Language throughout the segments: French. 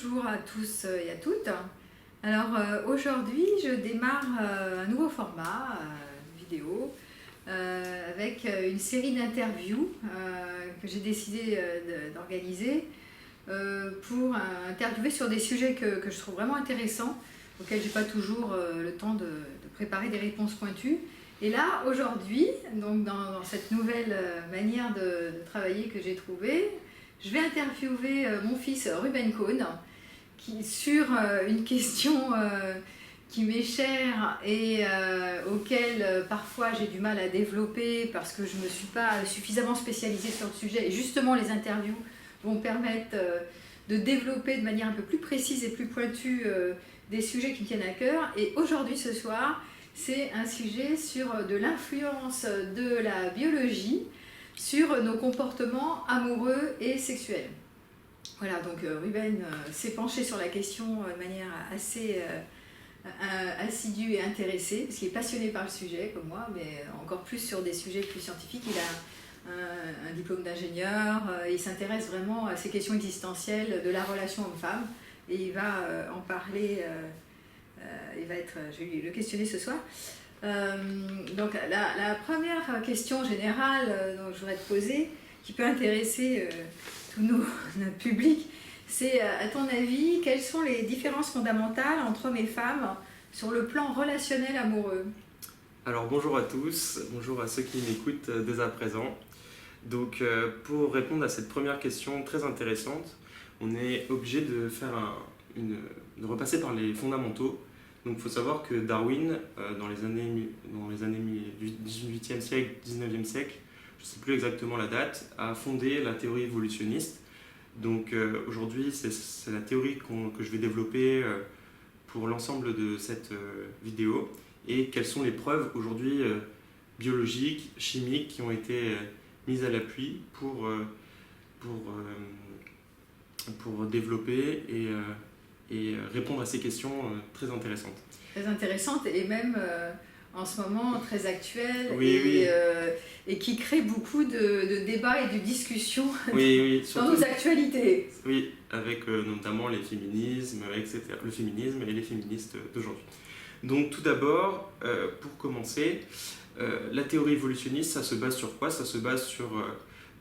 Bonjour à tous et à toutes. Alors aujourd'hui, je démarre un nouveau format vidéo avec une série d'interviews que j'ai décidé d'organiser pour interviewer sur des sujets que je trouve vraiment intéressants, auxquels je n'ai pas toujours le temps de préparer des réponses pointues. Et là, aujourd'hui, donc dans cette nouvelle manière de travailler que j'ai trouvée, je vais interviewer mon fils Ruben Cohn sur une question qui m'est chère et auquel parfois j'ai du mal à développer parce que je ne me suis pas suffisamment spécialisée sur le sujet. Et justement, les interviews vont permettre de développer de manière un peu plus précise et plus pointue des sujets qui me tiennent à cœur. Et aujourd'hui, ce soir, c'est un sujet sur de l'influence de la biologie sur nos comportements amoureux et sexuels. Voilà, donc Ruben s'est penché sur la question de manière assez assidue et intéressée, parce qu'il est passionné par le sujet, comme moi, mais encore plus sur des sujets plus scientifiques. Il a un diplôme d'ingénieur, il s'intéresse vraiment à ces questions existentielles de la relation homme-femme, et il va en parler, je vais le questionner ce soir. Donc la première question générale dont je voudrais te poser, qui peut intéresser tout notre public, c'est à ton avis, quelles sont les différences fondamentales entre hommes et femmes sur le plan relationnel amoureux? Alors bonjour à tous, bonjour à ceux qui m'écoutent dès à présent. Donc pour répondre à cette première question très intéressante, on est obligé de faire de repasser par les fondamentaux. Donc il faut savoir que Darwin, dans les années du 18e siècle, 19e siècle, je ne sais plus exactement la date, a fondé la théorie évolutionniste. Donc aujourd'hui, c'est la théorie que je vais développer pour l'ensemble de cette vidéo. Et quelles sont les preuves aujourd'hui biologiques, chimiques qui ont été mises à l'appui pour développer et répondre à ces questions très intéressantes. Très intéressantes et même en ce moment très actuelles, oui. Et qui créent beaucoup de débats et de discussions oui, dans nos actualités. Oui, avec notamment les féminismes, etc. Le féminisme et les féministes d'aujourd'hui. Donc tout d'abord, pour commencer, la théorie évolutionniste, ça se base sur quoi? Ça se base sur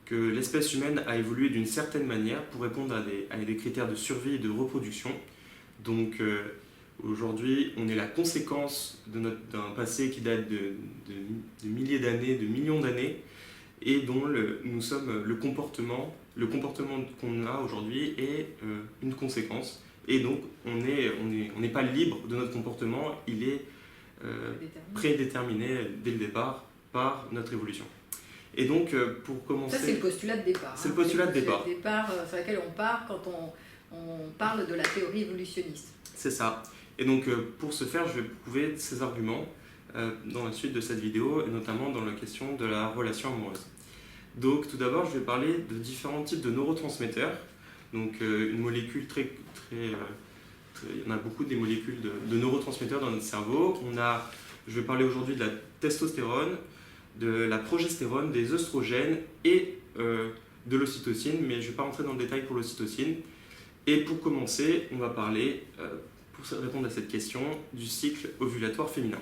que l'espèce humaine a évolué d'une certaine manière pour répondre à des critères de survie et de reproduction. Donc aujourd'hui, on est la conséquence d'un passé qui date de milliers d'années, de millions d'années, et dont nous sommes le comportement qu'on a aujourd'hui est une conséquence. Et donc on n'est pas libre de notre comportement, il est prédéterminé dès le départ par notre évolution. Et donc pour commencer... Ça c'est le postulat de départ. C'est le postulat de départ. Sur lequel on part quand on parle de la théorie évolutionniste. C'est ça. Et donc pour ce faire, je vais prouver ces arguments dans la suite de cette vidéo, et notamment dans la question de la relation amoureuse. Donc tout d'abord, je vais parler de différents types de neurotransmetteurs. Donc une molécule il y en a beaucoup des molécules de neurotransmetteurs dans notre cerveau. Je vais parler aujourd'hui de la testostérone, de la progestérone, des œstrogènes et de l'ocytocine, mais je ne vais pas rentrer dans le détail pour l'ocytocine. Et pour commencer, on va parler, pour répondre à cette question, du cycle ovulatoire féminin.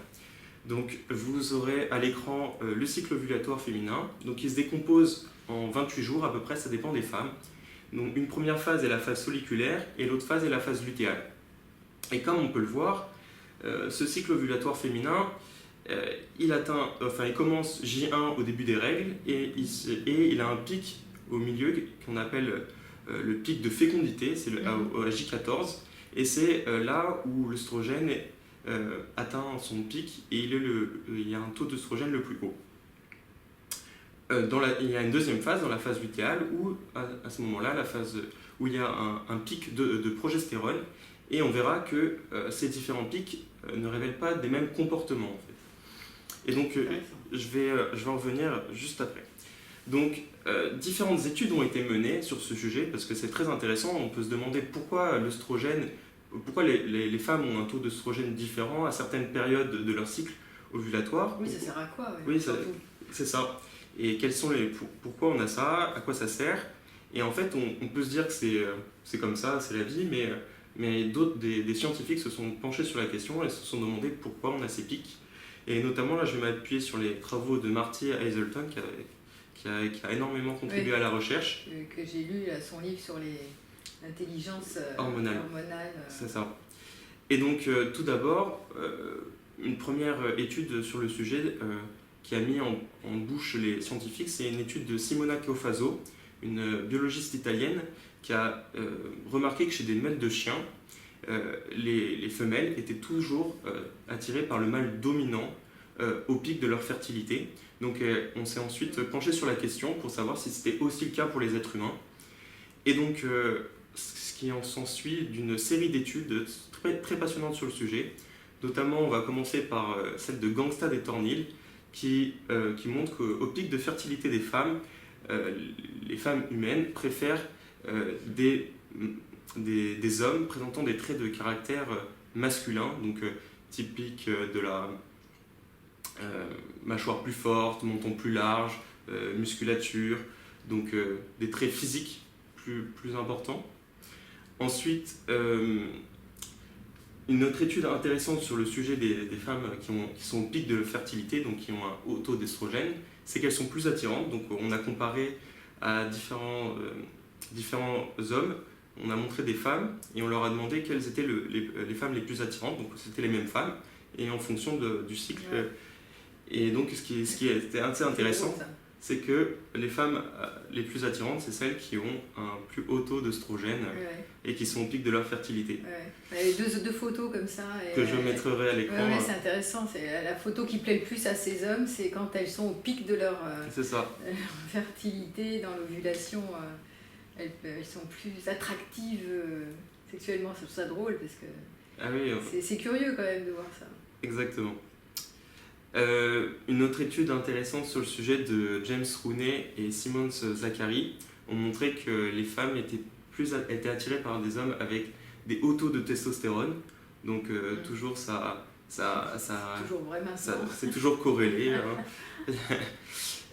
Donc vous aurez à l'écran le cycle ovulatoire féminin, donc il se décompose en 28 jours à peu près, ça dépend des femmes. Donc une première phase est la phase folliculaire et l'autre phase est la phase lutéale. Et comme on peut le voir, ce cycle ovulatoire féminin, il commence J1 au début des règles et il a un pic au milieu qu'on appelle le pic de fécondité, c'est à J14, et c'est là où l'œstrogène atteint son pic et il y a un taux d'œstrogène le plus haut. Il y a une deuxième phase, dans la phase lutéale, où à ce moment-là, la phase où il y a un pic de progestérone, et on verra que ces différents pics ne révèlent pas des mêmes comportements en fait. Et donc je vais en revenir juste après. Donc différentes études ont été menées sur ce sujet parce que c'est très intéressant. On peut se demander pourquoi les femmes ont un taux d'œstrogène différent à certaines périodes de leur cycle ovulatoire. Oui, ça sert à quoi? Oui, c'est ça. Et pourquoi on a ça, à quoi ça sert, Et en fait, on peut se dire que c'est comme ça, c'est la vie, mais des scientifiques se sont penchés sur la question et se sont demandé pourquoi on a ces pics. Et notamment, là, je vais m'appuyer sur les travaux de Marty Haselton, qui a énormément contribué à la recherche. Que j'ai lu son livre sur l'intelligence hormonale. hormonale. C'est ça. Et donc, tout d'abord, une première étude sur le sujet qui a mis en bouche les scientifiques, c'est une étude de Simona Caofaso, une biologiste italienne, qui a remarqué que chez des maîtres de chiens, les femelles étaient toujours attirées par le mâle dominant au pic de leur fertilité. Donc on s'est ensuite penché sur la question pour savoir si c'était aussi le cas pour les êtres humains. Et donc ce qui en s'ensuit d'une série d'études très passionnantes sur le sujet. Notamment, on va commencer par celle de Gangstad et Thornhill qui montre qu'au pic de fertilité des femmes, les femmes humaines préfèrent des hommes présentant des traits de caractère masculin, donc typiques de la mâchoire plus forte, menton plus large, musculature, donc des traits physiques plus importants. Ensuite, une autre étude intéressante sur le sujet des femmes qui sont au pic de fertilité, donc qui ont un haut taux d'estrogène, c'est qu'elles sont plus attirantes. Donc on a comparé à différents hommes, on a montré des femmes et on leur a demandé quelles étaient les femmes les plus attirantes, donc c'était les mêmes femmes, et en fonction du cycle. Ouais. Et donc ce qui était assez intéressant, c'est que les femmes les plus attirantes, c'est celles qui ont un plus haut taux d'œstrogène et qui sont au pic de leur fertilité. Ouais. Deux photos comme ça. Que je mettrai à l'écran. Ouais, c'est intéressant. C'est la photo qui plaît le plus à ces hommes, c'est quand elles sont au pic de leur fertilité, dans l'ovulation. Elles sont plus attractives sexuellement. C'est ça drôle parce que c'est curieux quand même de voir ça. Exactement. Une autre étude intéressante sur le sujet de James Rooney et Simons Zachary ont montré que les femmes étaient attirées par des hommes avec des hauts taux de testostérone. Donc toujours c'est toujours corrélé. Hein.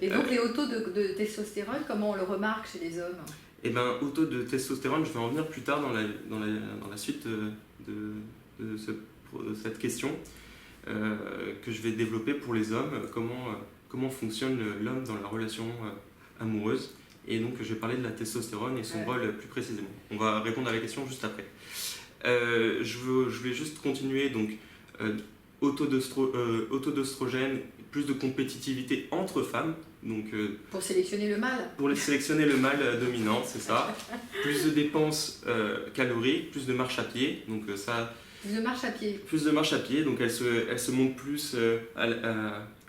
Et donc les hauts taux de testostérone, comment on le remarque chez les hommes? Eh bien, haut taux de testostérone, je vais en venir plus tard dans la suite de cette question. Que je vais développer pour les hommes, comment fonctionne l'homme dans la relation amoureuse. Et donc je vais parler de la testostérone et son rôle plus précisément. On va répondre à la question juste après. Je vais juste continuer. Donc haut taux d'œstrogène, plus de compétitivité entre femmes. Donc, pour sélectionner le mâle. Pour sélectionner le mâle dominant, c'est ça. Plus de dépenses caloriques, plus de marche à pied. Donc ça... Plus de marche à pied. Plus de marche à pied, donc elles se montrent plus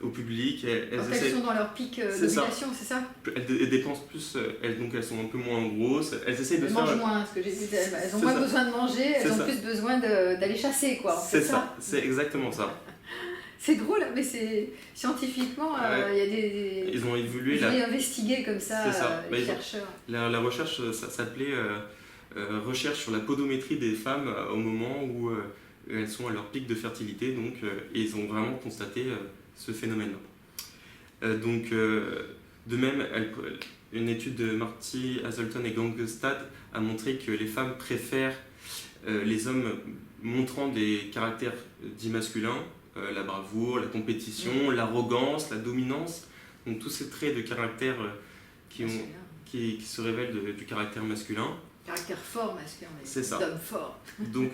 au public. Quand elles sont dans leur pic d'ovulation, c'est ça? Elles dépensent plus, donc elles sont un peu moins grosses. Elles essayent de mangent moins, ce que j'ai dit. Elles ont moins besoin de manger, elles ont plus besoin d'aller chasser, quoi. C'est ça, c'est exactement ça. C'est drôle, mais scientifiquement, il y a des... Ils ont évolué. Ils ont investigué comme ça, les chercheurs. La recherche, ça s'appelait... recherche sur la podométrie des femmes au moment où elles sont à leur pic de fertilité, donc, et ils ont vraiment constaté ce phénomène-là. Donc, de même, une étude de Marty Haselton et Gangstad a montré que les femmes préfèrent les hommes montrant des caractères dits masculins, la bravoure, la compétition, l'arrogance, la dominance, donc tous ces traits de caractère qui se révèlent du caractère masculin. Caractère fort masculin, c'est ça. D'homme fort. Donc,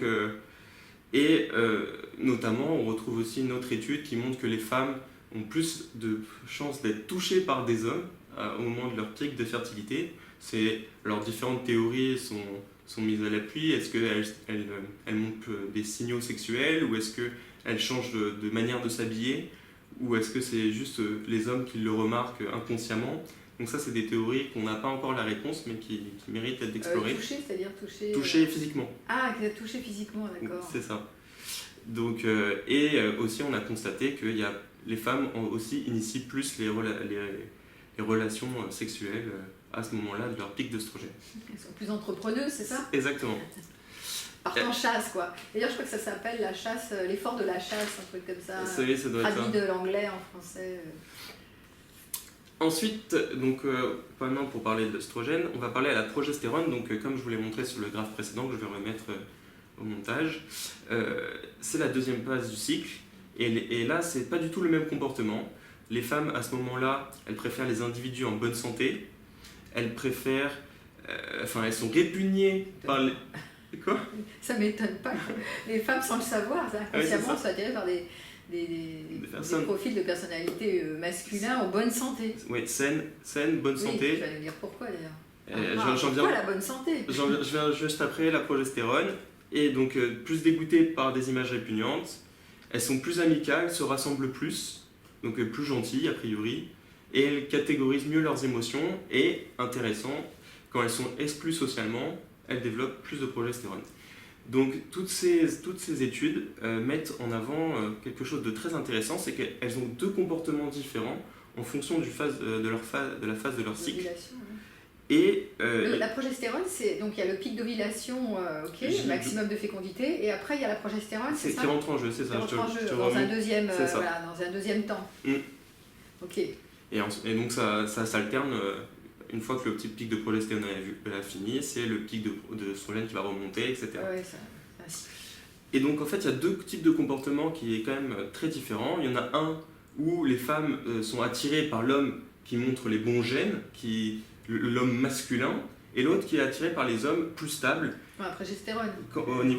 notamment, on retrouve aussi une autre étude qui montre que les femmes ont plus de chances d'être touchées par des hommes au moment de leur pic de fertilité. Leurs différentes théories sont mises à l'appui. Est-ce qu'elles montrent des signaux sexuels, ou est-ce qu'elles changent de manière de s'habiller, ou est-ce que c'est juste les hommes qui le remarquent inconsciemment? Donc ça, c'est des théories qu'on n'a pas encore la réponse, mais qui méritent d'être explorées. Toucher, c'est-à-dire toucher... Toucher physiquement. Ah, toucher physiquement, d'accord. C'est ça. Donc, aussi, on a constaté que les femmes aussi initient plus les relations sexuelles à ce moment-là de leur pic d'œstrogène. Elles sont plus entrepreneuses, c'est ça? Exactement. Partent en chasse, quoi. D'ailleurs, je crois que ça s'appelle la chasse, l'effort de la chasse, un truc comme ça. Ça doit traduit de l'anglais en français. Ensuite, donc, maintenant pour parler de l'œstrogène, on va parler à la progestérone. Donc, comme je vous l'ai montré sur le graphe précédent, que je vais remettre au montage, c'est la deuxième phase du cycle. Et là, c'est pas du tout le même comportement. Les femmes, à ce moment-là, elles préfèrent les individus en bonne santé. Elles préfèrent... elles sont répugnées par les... Quoi ? Ça m'étonne pas. Les femmes, sans le savoir, inconsciemment, sont attirées par des profils de personnalité masculins en bonne santé. Oui, saine, bonne santé. Je vais nous dire pourquoi d'ailleurs. Pourquoi la bonne santé ? J'en viens juste après la progestérone. Et donc, plus dégoûtées par des images répugnantes. Elles sont plus amicales, se rassemblent plus, donc plus gentilles a priori. Et elles catégorisent mieux leurs émotions. Et, intéressant, quand elles sont exclues socialement, elles développent plus de progestérone. Donc toutes ces études mettent en avant quelque chose de très intéressant, c'est qu'elles ont deux comportements différents en fonction de la phase de leur cycle. Et, la progestérone, donc il y a le pic d'ovulation, maximum de fécondité, et après il y a la progestérone, c'est ça ? Qui rentre en jeu, c'est ça. Dans un deuxième temps. Ok. Et donc ça s'alterne. Une fois que le petit pic de progestérone a fini, c'est le pic d'œstrogène qui va remonter, etc. Ouais, et donc en fait, il y a deux types de comportements qui est quand même très différent. Il y en a un où les femmes sont attirées par l'homme qui montre les bons gènes, l'homme masculin, et l'autre qui est attiré par les hommes plus stables. La progestérone. Quand il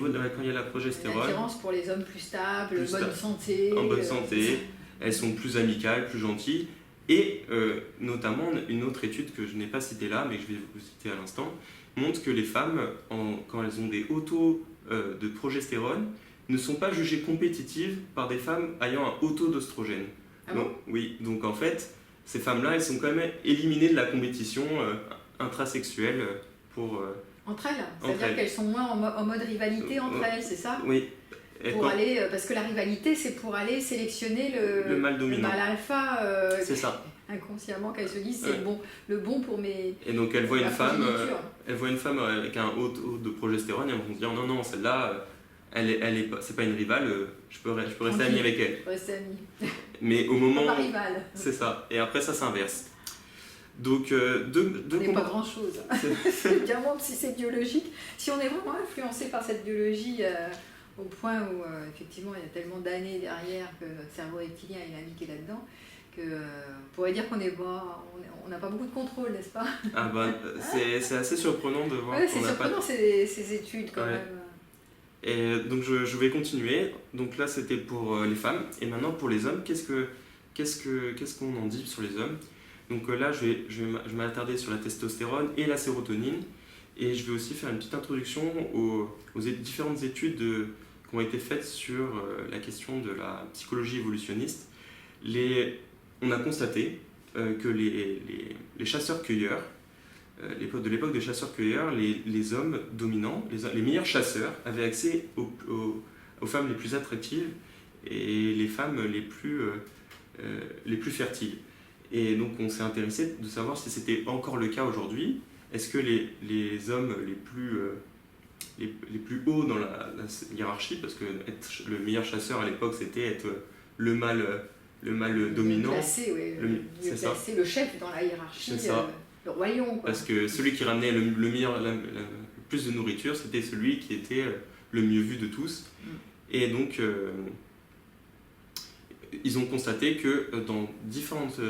y a la progestérone. L'attirance pour les hommes plus stables, santé. En bonne santé, elles sont plus amicales, plus gentilles. Et notamment, une autre étude que je n'ai pas citée là, mais que je vais vous citer à l'instant, montre que les femmes, quand elles ont des hauts taux de progestérone, ne sont pas jugées compétitives par des femmes ayant un haut taux d'œstrogène. Ah bon ? Oui, donc en fait, ces femmes-là, elles sont quand même éliminées de la compétition intrasexuelle pour... Entre elles ? C'est-à-dire qu'elles sont moins en mode rivalité entre elles, c'est ça ? Oui. Parce que la rivalité, c'est pour aller sélectionner le mâle dominant. Le mâle alpha. C'est ça. Inconsciemment, qu'elles se disent, c'est le bon pour mes. Et donc elle voit une femme avec un haut taux de progestérone et elles vont se dire non, celle-là, c'est pas une rivale, je peux rester amie avec elle. Je peux rester amie. Mais au moment. Pas rivale. C'est ça. Et après, ça s'inverse. Donc, on n'est pas grand-chose. C'est bien bon si c'est biologique. Si on est vraiment influencé par cette biologie. Au point où, effectivement, il y a tellement d'années derrière que notre cerveau reptilien est navigué là-dedans, qu'on pourrait dire qu'on n'a pas beaucoup de contrôle, n'est-ce pas ? Ah ben, c'est assez surprenant de voir qu'on n'a pas... C'est surprenant ces études, quand même. Et donc, je vais continuer. Donc là, c'était pour les femmes. Et maintenant, pour les hommes, qu'est-ce qu'on en dit sur les hommes ? Donc là, je vais m'attarder sur la testostérone et la sérotonine. Et je vais aussi faire une petite introduction aux différentes études qui ont été faites sur la question de la psychologie évolutionniste. On a constaté que les chasseurs-cueilleurs, de l'époque des chasseurs-cueilleurs, les hommes dominants, les meilleurs chasseurs, avaient accès aux femmes les plus attractives et les femmes les plus fertiles. Et donc on s'est intéressé de savoir si c'était encore le cas aujourd'hui. Est-ce que les hommes les plus hauts dans la hiérarchie, parce que être le meilleur chasseur à l'époque, c'était être le mâle dominant. Placé, oui. Placé, le chef dans la hiérarchie, le royaume. Quoi. Parce que celui qui ramenait le plus de nourriture, c'était celui qui était le mieux vu de tous. Et donc, ils ont constaté que dans différentes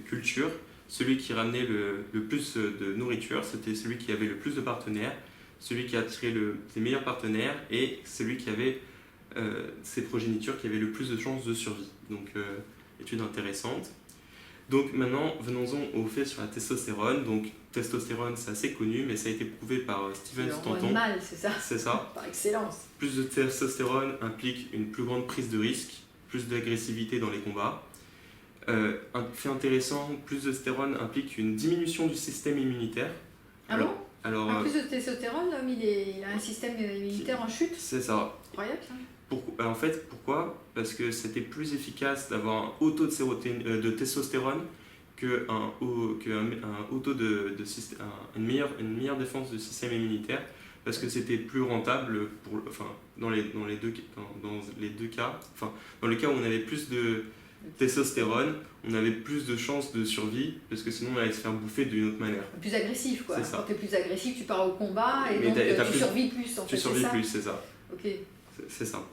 cultures, celui qui ramenait le plus de nourriture, c'était celui qui avait le plus de partenaires, celui qui attirait les meilleurs partenaires et celui qui avait ses progénitures qui avaient le plus de chances de survie. Donc, étude intéressante. Donc maintenant, venons-en au fait sur la testostérone. Donc, testostérone, c'est assez connu, mais ça a été prouvé par Steven Stanton. Mal, c'est ça. C'est ça. Par excellence. Plus de testostérone implique une plus grande prise de risque, plus d'agressivité dans les combats. Un fait intéressant, plus de testostérone implique une diminution du système immunitaire. Alors, plus de testostérone, l'homme il a un système immunitaire en chute. C'est ça. Incroyable ça. En fait, pourquoi ? Parce que c'était plus efficace d'avoir un haut taux de testostérone qu'un haut taux une meilleure défense du système immunitaire, parce que c'était plus rentable dans les deux cas. Dans le cas où on avait plus testostérone, on avait plus de chances de survie parce que sinon on allait se faire bouffer d'une autre manière. Plus agressif, quoi. C'est ça. Quand tu es plus agressif, tu pars au combat et Mais donc t'as tu plus- survis plus, en fait. Tu survis c'est ça plus, c'est ça. Ok. C'est ça.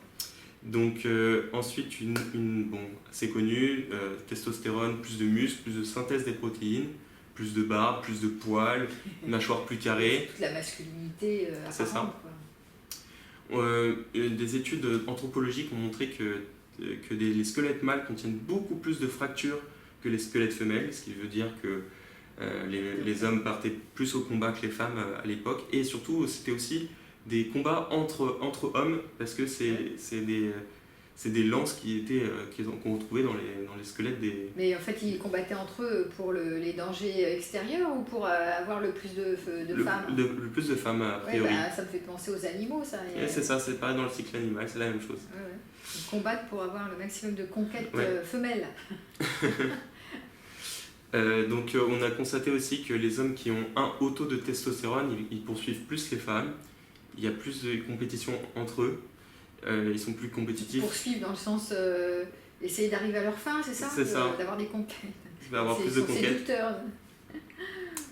Donc ensuite, bon, c'est connu, testostérone, plus de muscles, plus de synthèse des protéines, plus de barbe, plus de poils, mâchoire plus carrée. Toute la masculinité C'est ça. apparente, quoi. Des études anthropologiques ont montré que les squelettes mâles contiennent beaucoup plus de fractures que les squelettes femelles, ce qui veut dire que les hommes partaient plus au combat que les femmes à l'époque. Et surtout, c'était aussi des combats entre hommes, parce que c'est des lances qu'on retrouvait dans les squelettes des... Mais en fait, ils combattaient entre eux pour les dangers extérieurs ou pour avoir le plus de femmes. Le plus de femmes, a priori. Ouais, ça me fait penser aux animaux, ça. C'est ça, c'est pareil dans le cycle animal, c'est la même chose. Ouais, ouais. Ils combattent pour avoir le maximum de conquêtes femelles. Donc on a constaté aussi que les hommes qui ont un haut taux de testostérone, ils poursuivent plus les femmes, il y a plus de compétition entre eux, ils sont plus compétitifs. Poursuivre dans le sens essayer d'arriver à leur fin, c'est ça? C'est ça. D'avoir des conquêtes. Ils vont avoir plus de conquêtes. Séducteurs.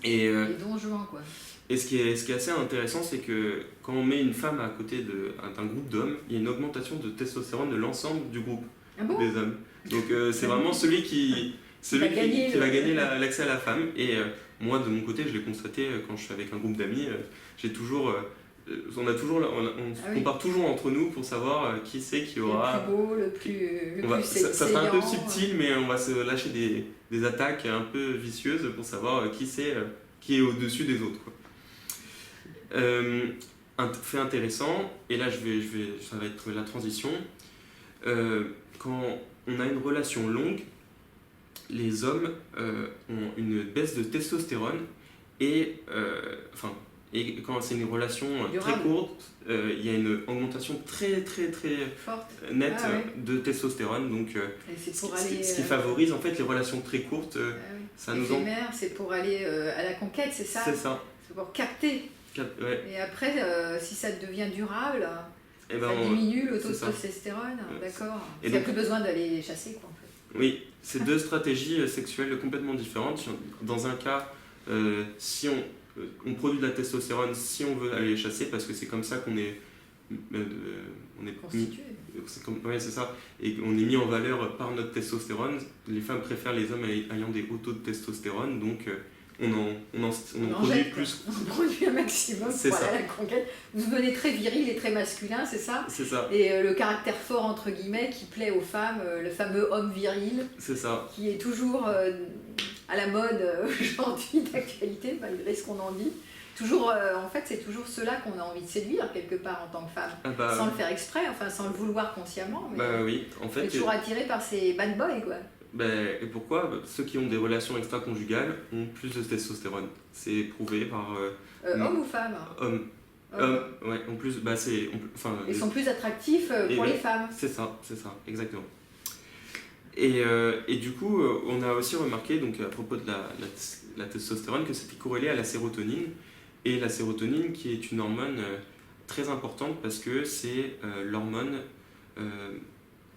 Et donjons, quoi. Et ce qui est assez intéressant, c'est que quand on met une femme à côté d'un groupe d'hommes, il y a une augmentation de testostérone de l'ensemble du groupe des hommes. Donc c'est vraiment celui qui va gagner l'accès à la femme. Et moi, de mon côté, je l'ai constaté quand je suis avec un groupe d'amis, on compare toujours entre nous pour savoir qui c'est qui aura... Le plus beau, le plus ça sera un peu subtil, mais on va se lâcher des attaques un peu vicieuses pour savoir qui est au-dessus des autres, quoi. Un fait intéressant, et là ça va être la transition, quand on a une relation longue, les hommes ont une baisse de testostérone et quand c'est une relation très courte, il y a une augmentation très forte, nette de testostérone, donc ce qui favorise en fait les relations très courtes. Ça nous c'est pour aller à la conquête, c'est ça? C'est ça. C'est pour capter. Ouais. Et après, si ça devient durable, ça diminue le taux de testostérone, d'accord. Il n'y a plus besoin d'aller chasser, quoi, en fait. Oui, c'est deux stratégies sexuelles complètement différentes. Dans un cas, si on produit de la testostérone si on veut aller chasser, parce que c'est comme ça qu'on est constitué. C'est ça. Et on est mis en valeur par notre testostérone. Les femmes préfèrent les hommes ayant des hauts taux de testostérone, donc on en produit plus. On produit un maximum pour aller à la conquête. Vous devenez très viril et très masculin, c'est ça? C'est ça. Et le caractère fort, entre guillemets, qui plaît aux femmes, le fameux homme viril. C'est ça. Qui est toujours à la mode aujourd'hui, d'actualité, malgré ce qu'on en dit. Toujours, en fait, c'est toujours ceux-là qu'on a envie de séduire, quelque part, en tant que femme. Sans le faire exprès, enfin, sans le vouloir consciemment. Mais oui, en fait. On est toujours attiré par ces bad boys, quoi. Et pourquoi? Ceux qui ont des relations extra-conjugales ont plus de testostérone. C'est prouvé par... Hommes ou femmes? Hommes. Ouais, en plus, ils sont plus attractifs pour les femmes. C'est ça, exactement. Et du coup, on a aussi remarqué, donc, à propos de la testostérone, que c'était corrélé à la sérotonine. Et la sérotonine, qui est une hormone très importante parce que c'est l'hormone...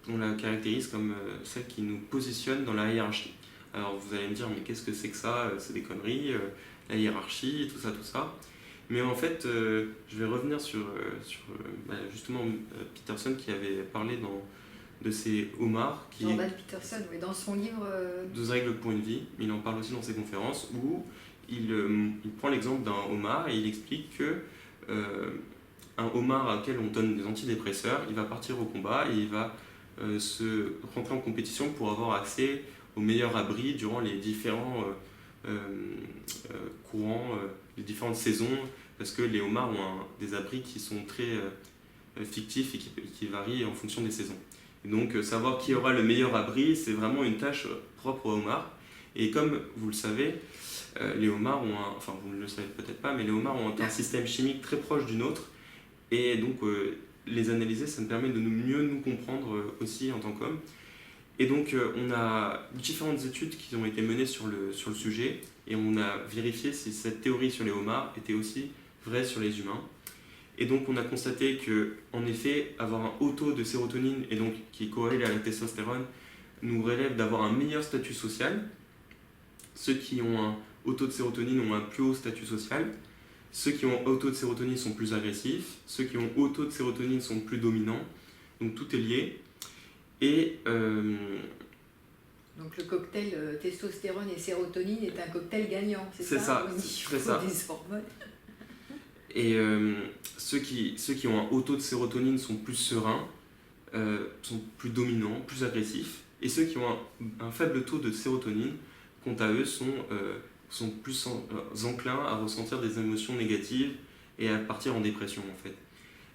on la caractérise comme celle qui nous positionne dans la hiérarchie. Alors vous allez me dire, mais qu'est-ce que c'est que ça? C'est des conneries, la hiérarchie, tout ça. Mais en fait, je vais revenir sur justement Peterson qui avait parlé de ces homards. Jordan Peterson, oui, dans son livre... 12 règles pour une vie, il en parle aussi dans ses conférences, où il prend l'exemple d'un homard et il explique que un homard à lequel on donne des antidépresseurs, il va partir au combat et il va se rentrer en compétition pour avoir accès au meilleur abri durant les différents courants, les différentes saisons, parce que les homards ont des abris qui sont très fictifs et qui varient en fonction des saisons. Et donc savoir qui aura le meilleur abri, c'est vraiment une tâche propre aux homards. Et comme vous le savez, les homards ont vous ne le savez peut-être pas, mais les homards ont un système chimique très proche du nôtre, et donc les analyser, ça me permet de mieux nous comprendre aussi en tant qu'hommes. Et donc on a différentes études qui ont été menées sur le sujet, et on a vérifié si cette théorie sur les homards était aussi vraie sur les humains. Et donc on a constaté que, en effet, avoir un haut taux de sérotonine, et donc qui est corrélé à la testostérone, nous relèvent d'avoir un meilleur statut social. Ceux qui ont un haut taux de sérotonine ont un plus haut statut social. Ceux qui ont haut taux de sérotonine sont plus agressifs. Ceux qui ont haut taux de sérotonine sont plus dominants. Donc tout est lié. Et donc le cocktail testostérone et sérotonine est un cocktail gagnant, c'est ça, au niveau c'est ça. des hormones. Et ceux qui ont un haut taux de sérotonine sont plus sereins, sont plus dominants, plus agressifs. Et ceux qui ont un faible taux de sérotonine, quant à eux, sont plus enclins à ressentir des émotions négatives et à partir en dépression en fait.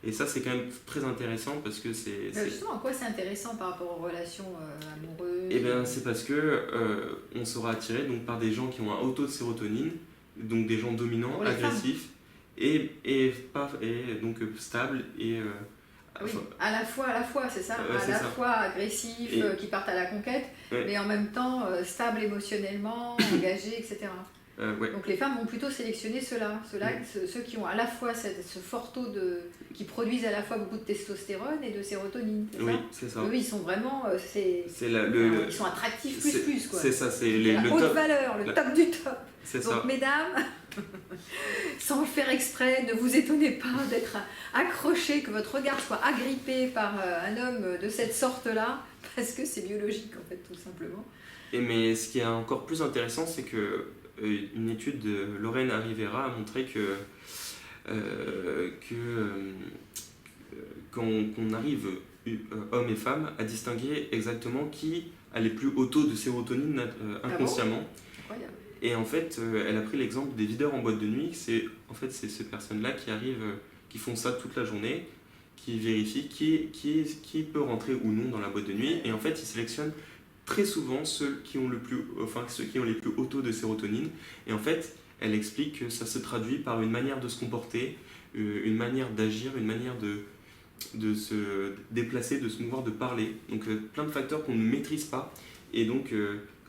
Et ça c'est quand même très intéressant parce que c'est... Justement, en quoi c'est intéressant par rapport aux relations amoureuses? Eh bien c'est parce que on sera attiré donc, par des gens qui ont un haut taux de sérotonine, donc des gens dominants, agressifs et donc stables et... oui, à la fois, c'est ça, fois agressifs, qui partent à la conquête, mais en même temps stables émotionnellement, engagés, etc. Donc les femmes vont plutôt sélectionner ceux-là, ceux qui ont à la fois ce fort taux qui produisent à la fois beaucoup de testostérone et de sérotonine. Oui, c'est ça. Eux, ils sont vraiment, ils sont attractifs plus quoi. C'est ça, c'est la le haute top, valeur, le top du top. C'est donc ça. Mesdames, sans le faire exprès, ne vous étonnez pas d'être accroché, que votre regard soit agrippé par un homme de cette sorte-là, parce que c'est biologique en fait, tout simplement. Mais ce qui est encore plus intéressant, c'est que une étude de Lorraine Rivera a montré que quand on arrive, hommes et femmes, à distinguer exactement qui a les plus hauts taux de sérotonine inconsciemment. Incroyable. Et en fait, elle a pris l'exemple des videurs en boîte de nuit. C'est ces personnes-là qui arrivent, qui font ça toute la journée, qui vérifient qui peut rentrer ou non dans la boîte de nuit. Et en fait, ils sélectionnent très souvent ceux qui ont les plus hauts taux de sérotonine. Et en fait, elle explique que ça se traduit par une manière de se comporter, une manière d'agir, une manière de se déplacer, de se mouvoir, de parler. Donc plein de facteurs qu'on ne maîtrise pas et donc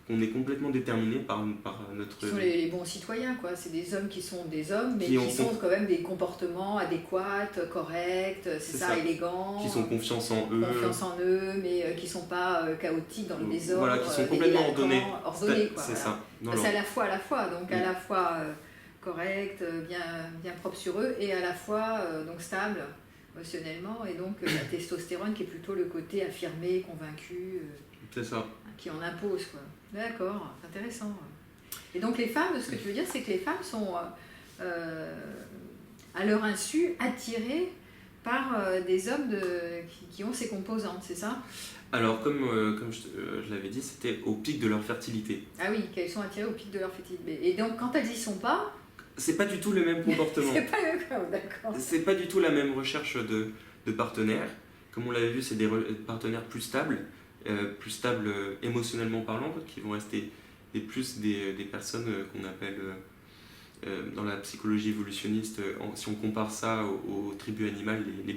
qu'on est complètement déterminé par notre... Ce sont les bons citoyens, quoi. C'est des hommes qui sont des hommes, mais qui sont quand même des comportements adéquats, corrects, c'est ça, élégants. Qui sont confiance en eux. Mais qui ne sont pas chaotiques dans le désordre. Voilà, qui sont complètement ordonnés. Quoi, c'est voilà. ça. C'est à la fois, donc à la fois correct, bien propre sur eux, et à la fois donc stable émotionnellement, et donc la testostérone qui est plutôt le côté affirmé, convaincu, c'est ça. Qui en impose, quoi. D'accord, c'est intéressant. Et donc les femmes, ce que tu veux dire, c'est que les femmes sont à leur insu attirées par des hommes qui ont ces composantes, c'est ça? Alors comme je l'avais dit, c'était au pic de leur fertilité. Ah oui, qu'elles sont attirées au pic de leur fertilité. Et donc quand elles y sont pas... C'est pas du tout le même comportement. C'est pas le cas, d'accord. C'est pas du tout la même recherche de partenaires. Comme on l'avait vu, c'est des partenaires plus stables émotionnellement parlant, qui vont rester des personnes qu'on appelle dans la psychologie évolutionniste, si on compare ça aux tribus animales, les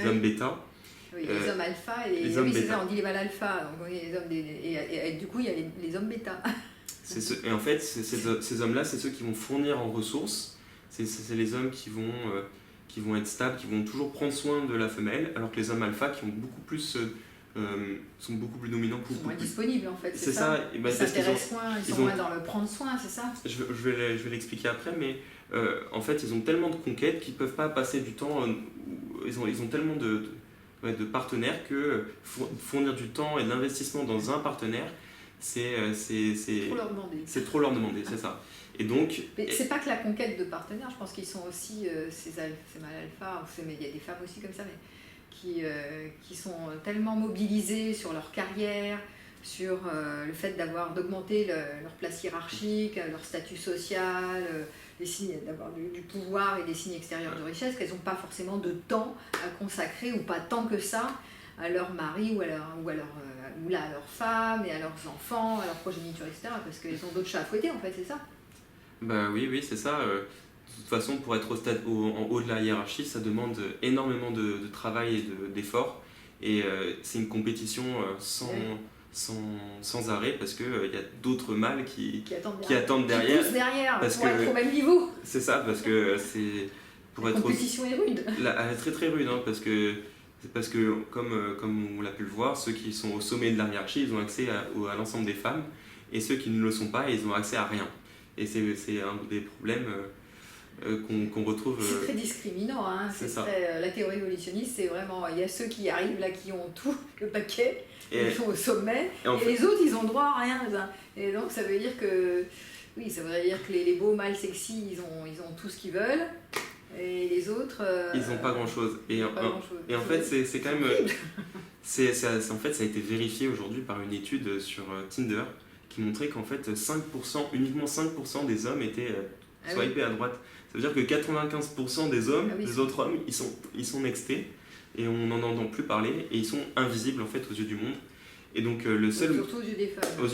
hommes bêta. Oui, les hommes alpha et les hommes bêta. C'est ça, on dit les mâles alpha, donc les hommes et du coup il y a les hommes bêta. Et en fait, ces hommes-là, c'est ceux qui vont fournir en ressources, c'est les hommes qui vont être stables, qui vont toujours prendre soin de la femelle, alors que les hommes alpha qui ont beaucoup plus, sont beaucoup plus dominants. Ils sont moins disponibles en fait, c'est ça. Et ben, ils s'intéressent moins, ils sont moins dans le prendre soin, c'est ça. Je vais l'expliquer après, mais en fait, ils ont tellement de conquêtes qu'ils ne peuvent pas passer du temps, ils ont tellement de partenaires que fournir du temps et de l'investissement dans un partenaire, c'est trop leur demander. C'est trop leur demander, c'est ça. Et donc, mais c'est pas que la conquête de partenaires, je pense qu'ils sont aussi ces mâles alpha, mais il y a des femmes aussi comme ça, mais qui sont tellement mobilisées sur leur carrière, sur le fait d'augmenter leur place hiérarchique, leur statut social, des signes d'avoir du pouvoir et des signes extérieurs de richesse, qu'elles n'ont pas forcément de temps à consacrer, ou pas tant que ça, à leur mari ou à leur femme et à leurs enfants, à leur progéniture, etc. Parce qu'ils ont d'autres chats à fouetter, en fait, c'est ça. Bah oui, c'est ça. De toute façon, pour être en haut de la hiérarchie, ça demande énormément de travail et d'efforts. Et c'est une compétition sans arrêt, parce qu'il y a d'autres mâles qui attendent derrière. Qui poussent derrière parce pour être au même niveau. C'est ça, parce que c'est... La compétition est rude. Elle est très très rude, hein, parce que C'est parce que, comme on l'a pu le voir, ceux qui sont au sommet de la hiérarchie, ils ont accès à l'ensemble des femmes, et ceux qui ne le sont pas, ils ont accès à rien. Et c'est un des problèmes qu'on retrouve. C'est très discriminant, hein. C'est ça. La théorie évolutionniste, c'est vraiment, il y a ceux qui arrivent là, qui ont tout le paquet, Et- ils sont au sommet, en et fait- les autres, ils ont droit à rien. Et donc, ça veut dire que, oui, ça voudrait dire que les beaux mâles sexy, ils ont tout ce qu'ils veulent, et les autres... Ils n'ont pas grand-chose. Et pas grand-chose. en fait, c'est quand même... horrible. En fait, ça a été vérifié aujourd'hui par une étude sur Tinder qui montrait qu'en fait, uniquement 5% des hommes étaient Ah swipés à droite. Ça veut dire que 95% des hommes, Ah oui, des autres hommes, ils sont nextés et on n'en entend plus parler et ils sont invisibles en fait aux yeux du monde. Et donc le seul... Surtout aux yeux des femmes. Aux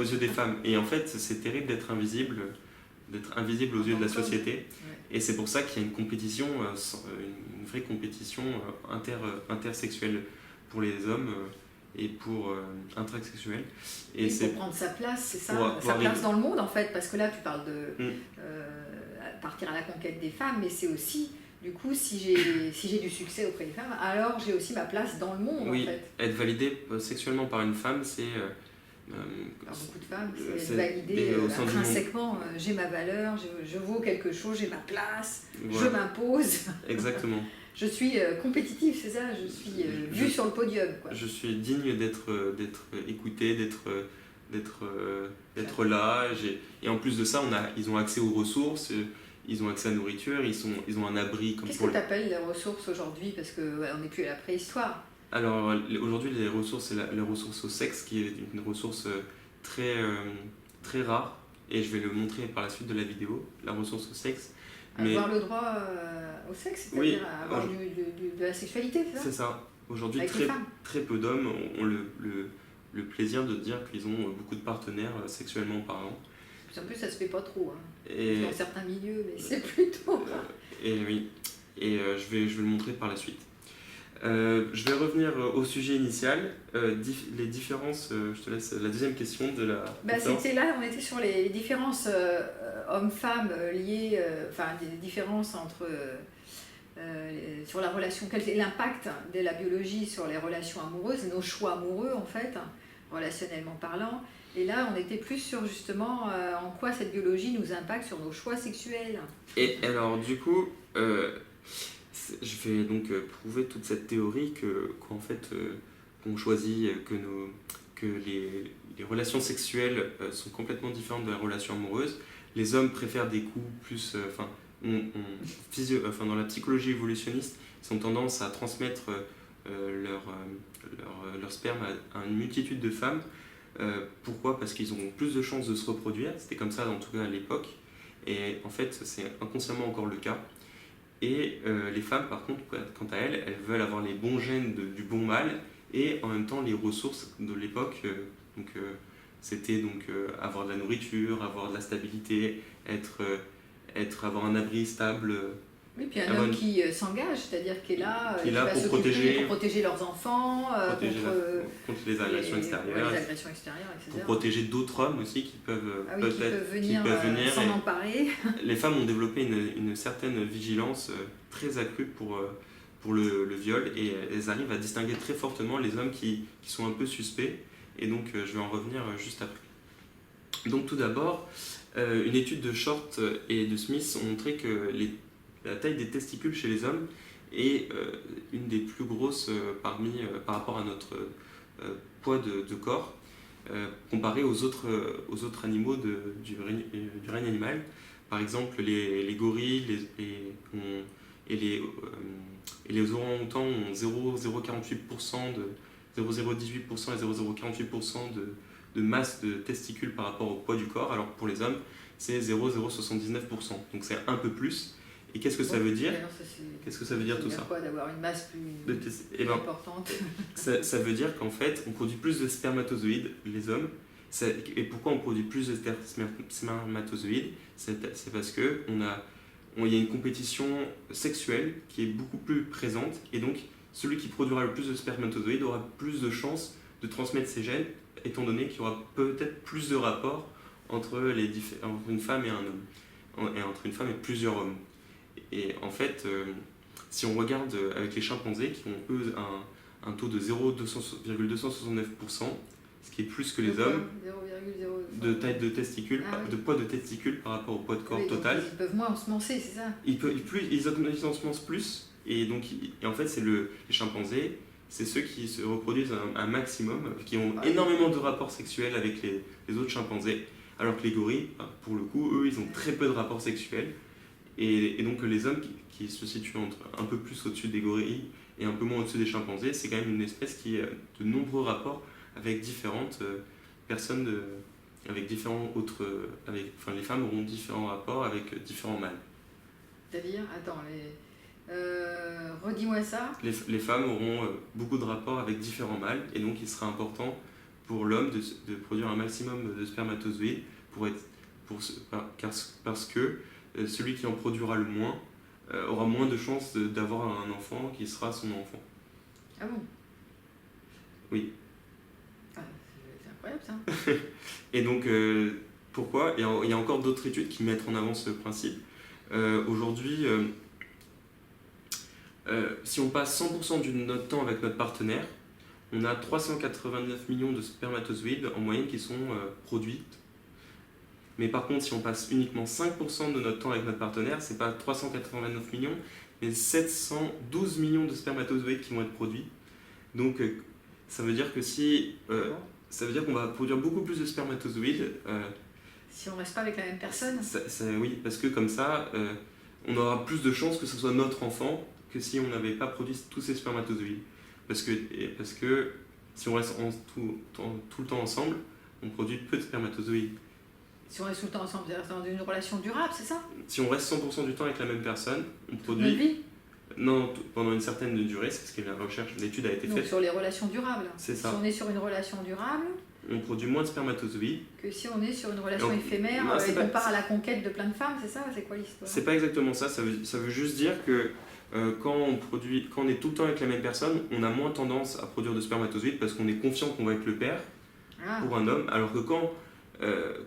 yeux des femmes. Et en fait, c'est terrible d'être invisible aux yeux de la société. Ouais. Et c'est pour ça qu'il y a une compétition, une vraie compétition intersexuelle pour les hommes et pour intrasexuels. Et pour prendre sa place, c'est ça, pour sa place arriver- dans le monde en fait, parce que là tu parles de Mm. partir à la conquête des femmes, mais c'est aussi, du coup, si j'ai du succès auprès des femmes, alors j'ai aussi ma place dans le monde Oui, en fait. être validé sexuellement par une femme, c'est... Par beaucoup de femmes, c'est c'est validé au sein du monde. intrinsèquement, j'ai ma valeur, je vaux quelque chose, j'ai ma place, je voilà, m'impose, exactement. je suis compétitive, c'est ça, je suis vue sur le podium. Quoi. Je suis digne d'être écouté, d'être là. Et en plus de ça, ils ont accès aux ressources, ils ont accès à la nourriture, ils ont un abri comme Qu'est-ce pour que tu appelles les ressources aujourd'hui? Parce qu'on n'est plus à la préhistoire. Alors aujourd'hui, les ressources, c'est les ressources au sexe, qui est une ressource très rare, et je vais le montrer par la suite de la vidéo, la ressource au sexe. Avoir le droit au sexe, c'est-à-dire Oui, avoir de la sexualité, c'est ça? C'est ça. Aujourd'hui, Avec les femmes. très peu d'hommes ont le plaisir de dire qu'ils ont beaucoup de partenaires sexuellement parlant. En plus, ça se fait pas trop. Hein. Et, Dans certains milieux, mais c'est plutôt... et oui, et je vais le montrer par la suite. Je vais revenir au sujet initial, les différences, je te laisse la deuxième question de la conférence. C'était là, on était sur les différences hommes-femmes liées, enfin des différences entre, sur la relation, quel est l'impact de la biologie sur les relations amoureuses, nos choix amoureux en fait, relationnellement parlant. Et là, on était plus sur justement en quoi cette biologie nous impacte sur nos choix sexuels. Et alors du coup, je vais donc prouver toute cette théorie qu'en fait, qu'on choisit, que les relations sexuelles sont complètement différentes de la relation amoureuse. Les hommes préfèrent des coups plus... dans la psychologie évolutionniste, ils ont tendance à transmettre leur sperme à une multitude de femmes. Pourquoi? Parce qu'ils ont plus de chances de se reproduire. C'était comme ça, en tout cas à l'époque. Et en fait, c'est inconsciemment encore le cas. Et les femmes, par contre, quant à elles, elles veulent avoir les bons gènes du bon mâle et en même temps les ressources de l'époque. C'était avoir de la nourriture, avoir de la stabilité, avoir un abri stable. Oui, puis un homme qui s'engage, c'est-à-dire qui est là, qui est là va pour s'occuper, pour protéger leurs enfants, contre les agressions extérieures, les agressions extérieures, etc. pour protéger d'autres hommes aussi qui peuvent, qui peuvent venir s'en emparer. Les femmes ont développé une certaine vigilance très accrue pour le viol et elles arrivent à distinguer très fortement les hommes qui sont un peu suspects. Et donc je vais en revenir juste après. Donc tout d'abord, une étude de Short et de Smith ont montré que la taille des testicules chez les hommes est une des plus grosses par rapport à notre poids de corps, comparé aux autres animaux du règne animal. Par exemple, les gorilles et les orang-outans ont 0,048% et 0,048% de masse de testicules par rapport au poids du corps, alors que pour les hommes, c'est 0,079%. Donc c'est un peu plus. Et qu'est-ce que ça veut dire? Qu'est-ce que ça veut dire tout ça? Quoi, d'avoir une masse plus importante? Ça veut dire qu'en fait, on produit plus de spermatozoïdes, les hommes. Et pourquoi on produit plus de spermatozoïdes? C'est parce qu'il y a une compétition sexuelle qui est beaucoup plus présente. Et donc, celui qui produira le plus de spermatozoïdes aura plus de chances de transmettre ses gènes, étant donné qu'il y aura peut-être plus de rapports entre une femme et un homme, et entre une femme et plusieurs hommes. Et en fait, si on regarde avec les chimpanzés qui ont eux un taux de 0,269%, ce qui est plus que les hommes, 0,0. de taille de testicules, Oui. de poids de testicules par rapport au poids de corps Oui, donc total. ils peuvent moins ensemencer, c'est ça? Ils ensemencent plus, et donc en fait c'est les chimpanzés, c'est ceux qui se reproduisent un maximum, qui ont énormément de rapports sexuels avec les autres chimpanzés, alors que les gorilles, pour le coup, eux, ils ont très peu de rapports sexuels, et donc les hommes qui se situent un peu plus au-dessus des gorilles et un peu moins au-dessus des chimpanzés, c'est quand même une espèce qui a de nombreux rapports avec différentes personnes, avec différents autres, les femmes auront différents rapports avec différents mâles. C'est-à-dire, attends, redis-moi ça. Les femmes auront beaucoup de rapports avec différents mâles, et donc il sera important pour l'homme de produire un maximum de spermatozoïdes parce que celui qui en produira le moins aura moins de chances d'avoir un enfant qui sera son enfant. Ah bon? Oui. Ah, c'est incroyable ça. Et donc, pourquoi? Il y a encore d'autres études qui mettent en avant ce principe. Aujourd'hui, si on passe 100% de notre temps avec notre partenaire, on a 389 millions de spermatozoïdes en moyenne qui sont produits. Mais par contre, si on passe uniquement 5% de notre temps avec notre partenaire, c'est pas 389 millions, mais 712 millions de spermatozoïdes qui vont être produits. Donc, ça veut dire que ça veut dire qu'on va produire beaucoup plus de spermatozoïdes. Si on reste pas avec la même personne. Oui, parce que comme ça, on aura plus de chances que ce soit notre enfant que si on n'avait pas produit tous ces spermatozoïdes. Parce que si on reste tout le temps ensemble, on produit peu de spermatozoïdes. Si on reste tout le temps ensemble, c'est-à-dire dans une relation durable, c'est ça? Si on reste 100% du temps avec la même personne, on produit... Notre vie? Non, pendant une certaine durée, c'est ce que la recherche, l'étude a été Donc faite. sur les relations durables. C'est ça. Si on est sur une relation durable, on produit moins de spermatozoïdes que si on est sur une relation éphémère et qu'on part à la conquête de plein de femmes, c'est ça? C'est quoi l'histoire? C'est pas exactement ça, ça veut juste dire que quand on est tout le temps avec la même personne, on a moins tendance à produire de spermatozoïdes parce qu'on est confiant qu'on va être le père pour un homme, alors que quand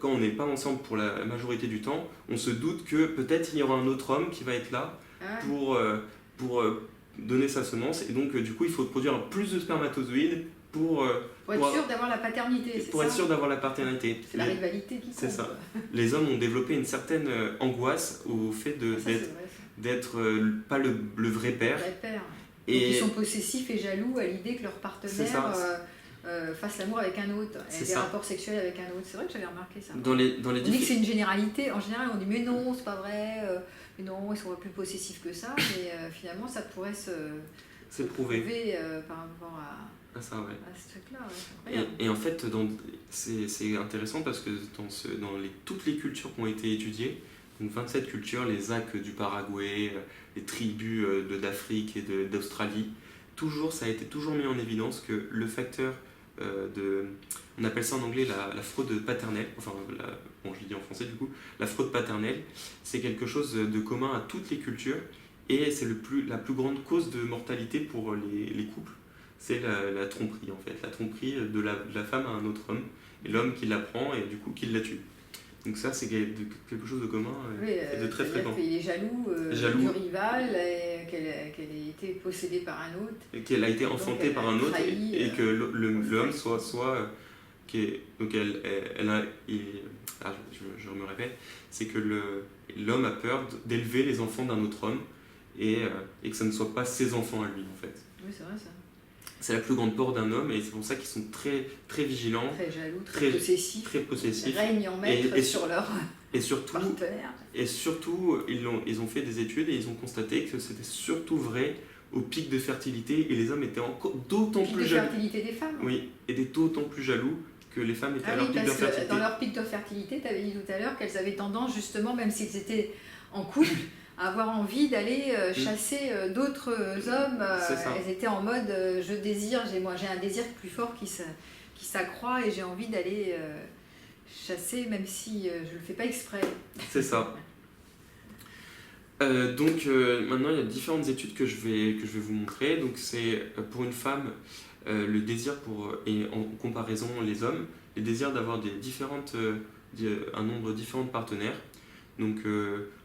on n'est pas ensemble pour la majorité du temps, on se doute que peut-être il y aura un autre homme qui va être là pour donner sa semence, et donc du coup il faut produire plus de spermatozoïdes pour être sûr d'avoir la paternité. Pour être sûr d'avoir la paternité. C'est la rivalité qui compte. C'est ça. Les hommes ont développé une certaine angoisse au fait d'être pas le vrai père. Le vrai père. Et ils sont possessifs et jaloux à l'idée que leur partenaire fasse l'amour avec un autre, et des rapports sexuels avec un autre. C'est vrai que j'avais remarqué ça. On dit que c'est une généralité. En général, on dit mais non, c'est pas vrai. Mais non, ils sont plus possessifs que ça. Mais finalement, ça pourrait se prouver par rapport à ça, ouais. ce truc-là. Et en fait, c'est intéressant parce que dans toutes les cultures qui ont été étudiées, donc 27 cultures, les ZAC du Paraguay, les tribus d'Afrique et d'Australie, ça a été toujours mis en évidence que le facteur on appelle ça en anglais la fraude paternelle, je le dis en français du coup, la fraude paternelle, c'est quelque chose de commun à toutes les cultures, et c'est la plus grande cause de mortalité pour les couples, c'est la tromperie en fait, la tromperie de la femme à un autre homme, et l'homme qui la prend et du coup qui la tue. Donc ça, c'est quelque chose de commun et de très fréquent. Il est jaloux du rival, qu'elle ait été possédée par un autre. Et qu'elle a été enfantée par un autre, et que l'homme soit donc je me répète, c'est que l'homme a peur d'élever les enfants d'un autre homme, et que ça ne soit pas ses enfants à lui en fait. Oui, c'est vrai ça. C'est la plus grande peur d'un homme, et c'est pour ça qu'ils sont très, très vigilants, très jaloux, très possessifs, règnent en maître sur leur partenaire. Et surtout, ils ont fait des études et ils ont constaté que c'était surtout vrai au pic de fertilité, et les hommes étaient encore d'autant plus jaloux. Pic de fertilité des femmes. Oui, et étaient d'autant plus jaloux que les femmes étaient à leur pic de fertilité. Dans leur pic de fertilité, tu avais dit tout à l'heure qu'elles avaient tendance, justement, même s'ils étaient en couple, à avoir envie d'aller chasser d'autres hommes. Elles étaient en mode je désire, j'ai un désir plus fort qui s'accroît, et j'ai envie d'aller chasser, même si je le fais pas exprès. C'est ça. Donc maintenant il y a différentes études que je vais vous montrer. Donc c'est pour une femme le désir et en comparaison les hommes, les désirs d'avoir un nombre différent de partenaires. Donc,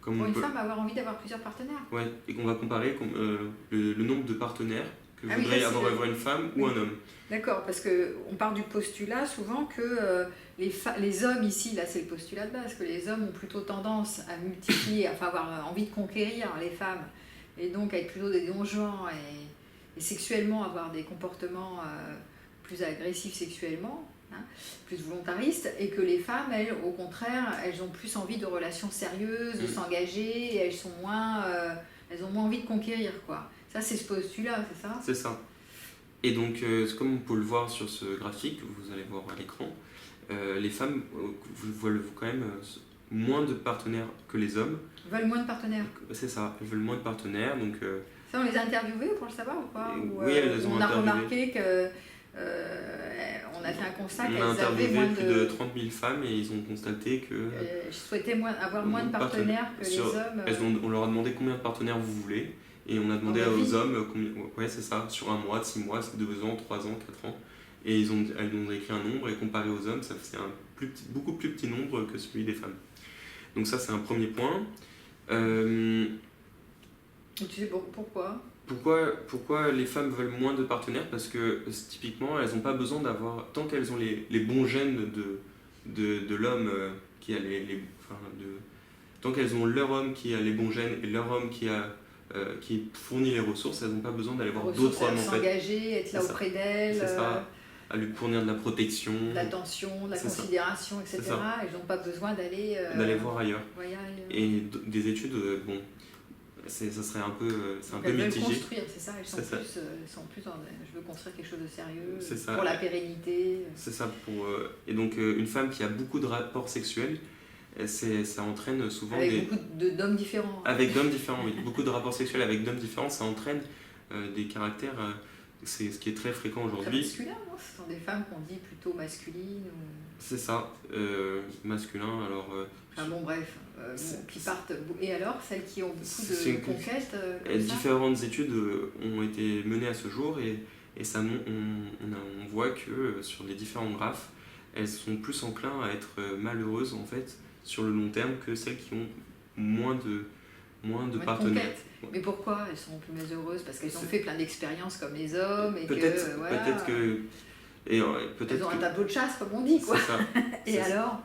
comme Pour on une peut... femme, avoir envie d'avoir plusieurs partenaires. Ouais, et qu'on va comparer le nombre de partenaires que Ah oui, voudrait ça, c'est avoir une femme ou un homme. D'accord, parce qu'on part du postulat souvent que les hommes ici, là c'est le postulat de base, que les hommes ont plutôt tendance à multiplier, enfin avoir envie de conquérir les femmes, et donc à être plutôt des donjons et sexuellement avoir des comportements plus agressifs sexuellement, hein, plus volontaristes, et que les femmes, elles, au contraire, elles ont plus envie de relations sérieuses, de s'engager, et elles ont moins envie de conquérir, quoi. Ça c'est ce postulat, c'est ça ? C'est ça. Et donc, comme on peut le voir sur ce graphique, que vous allez voir à l'écran, les femmes veulent quand même moins de partenaires que les hommes. Veulent moins de partenaires. C'est ça, elles veulent moins de partenaires. Donc, ça, on les a interviewées pour le savoir ou pas ? Oui, elles les ont on a interviewées. remarqué que on a fait un constat qu'elles on a avaient interviewé moins plus de 30 000 femmes et ils ont constaté que... souhaitaient avoir moins de partenaires que les hommes. On leur a demandé combien de partenaires vous voulez. Et on a demandé aux hommes, ouais c'est ça, sur 1 mois, 6 mois, 2 ans, 3 ans, 4 ans. Et elles ont écrit un nombre et comparé aux hommes, ça faisait beaucoup plus petit nombre que celui des femmes. Donc ça c'est un premier point. Et tu sais pourquoi ? Pourquoi les femmes veulent moins de partenaires ? Parce que typiquement elles n'ont pas besoin d'avoir, tant qu'elles ont les bons gènes de l'homme qui a tant qu'elles ont leur homme qui a les bons gènes et leur homme qui fournit les ressources, elles n'ont pas besoin d'aller voir d'autres hommes en fait. S'engager, être là auprès d'elles. C'est ça, à lui fournir de la protection. De l'attention, de la considération, etc. Elles n'ont pas besoin d'aller voir ailleurs. Et des études, bon, ça serait un peu, c'est un peu mitigé. Elles veulent construire, c'est ça, elles sont plus dans, je veux construire quelque chose de sérieux, pour la pérennité. C'est ça, et donc une femme qui a beaucoup de rapports sexuels, ça entraîne souvent beaucoup d'hommes différents. Avec d'hommes différents, oui. Beaucoup de rapports sexuels avec d'hommes différents, ça entraîne des caractères, c'est ce qui est très fréquent aujourd'hui. Masculin, non ? Ce sont des femmes qu'on dit plutôt masculines ou... C'est ça, masculin, alors... qui partent... Et alors, celles qui ont beaucoup de conquêtes différentes études ont été menées à ce jour et ça, on voit que sur les différents graphes, elles sont plus enclins à être malheureuses en fait sur le long terme que celles qui ont moins de partenaires. Ouais. Mais pourquoi elles sont plus malheureuses ? Parce qu'elles ont fait plein d'expériences comme les hommes et peut-être que elles ont un tableau de chasse comme on dit quoi. C'est ça. Et alors ?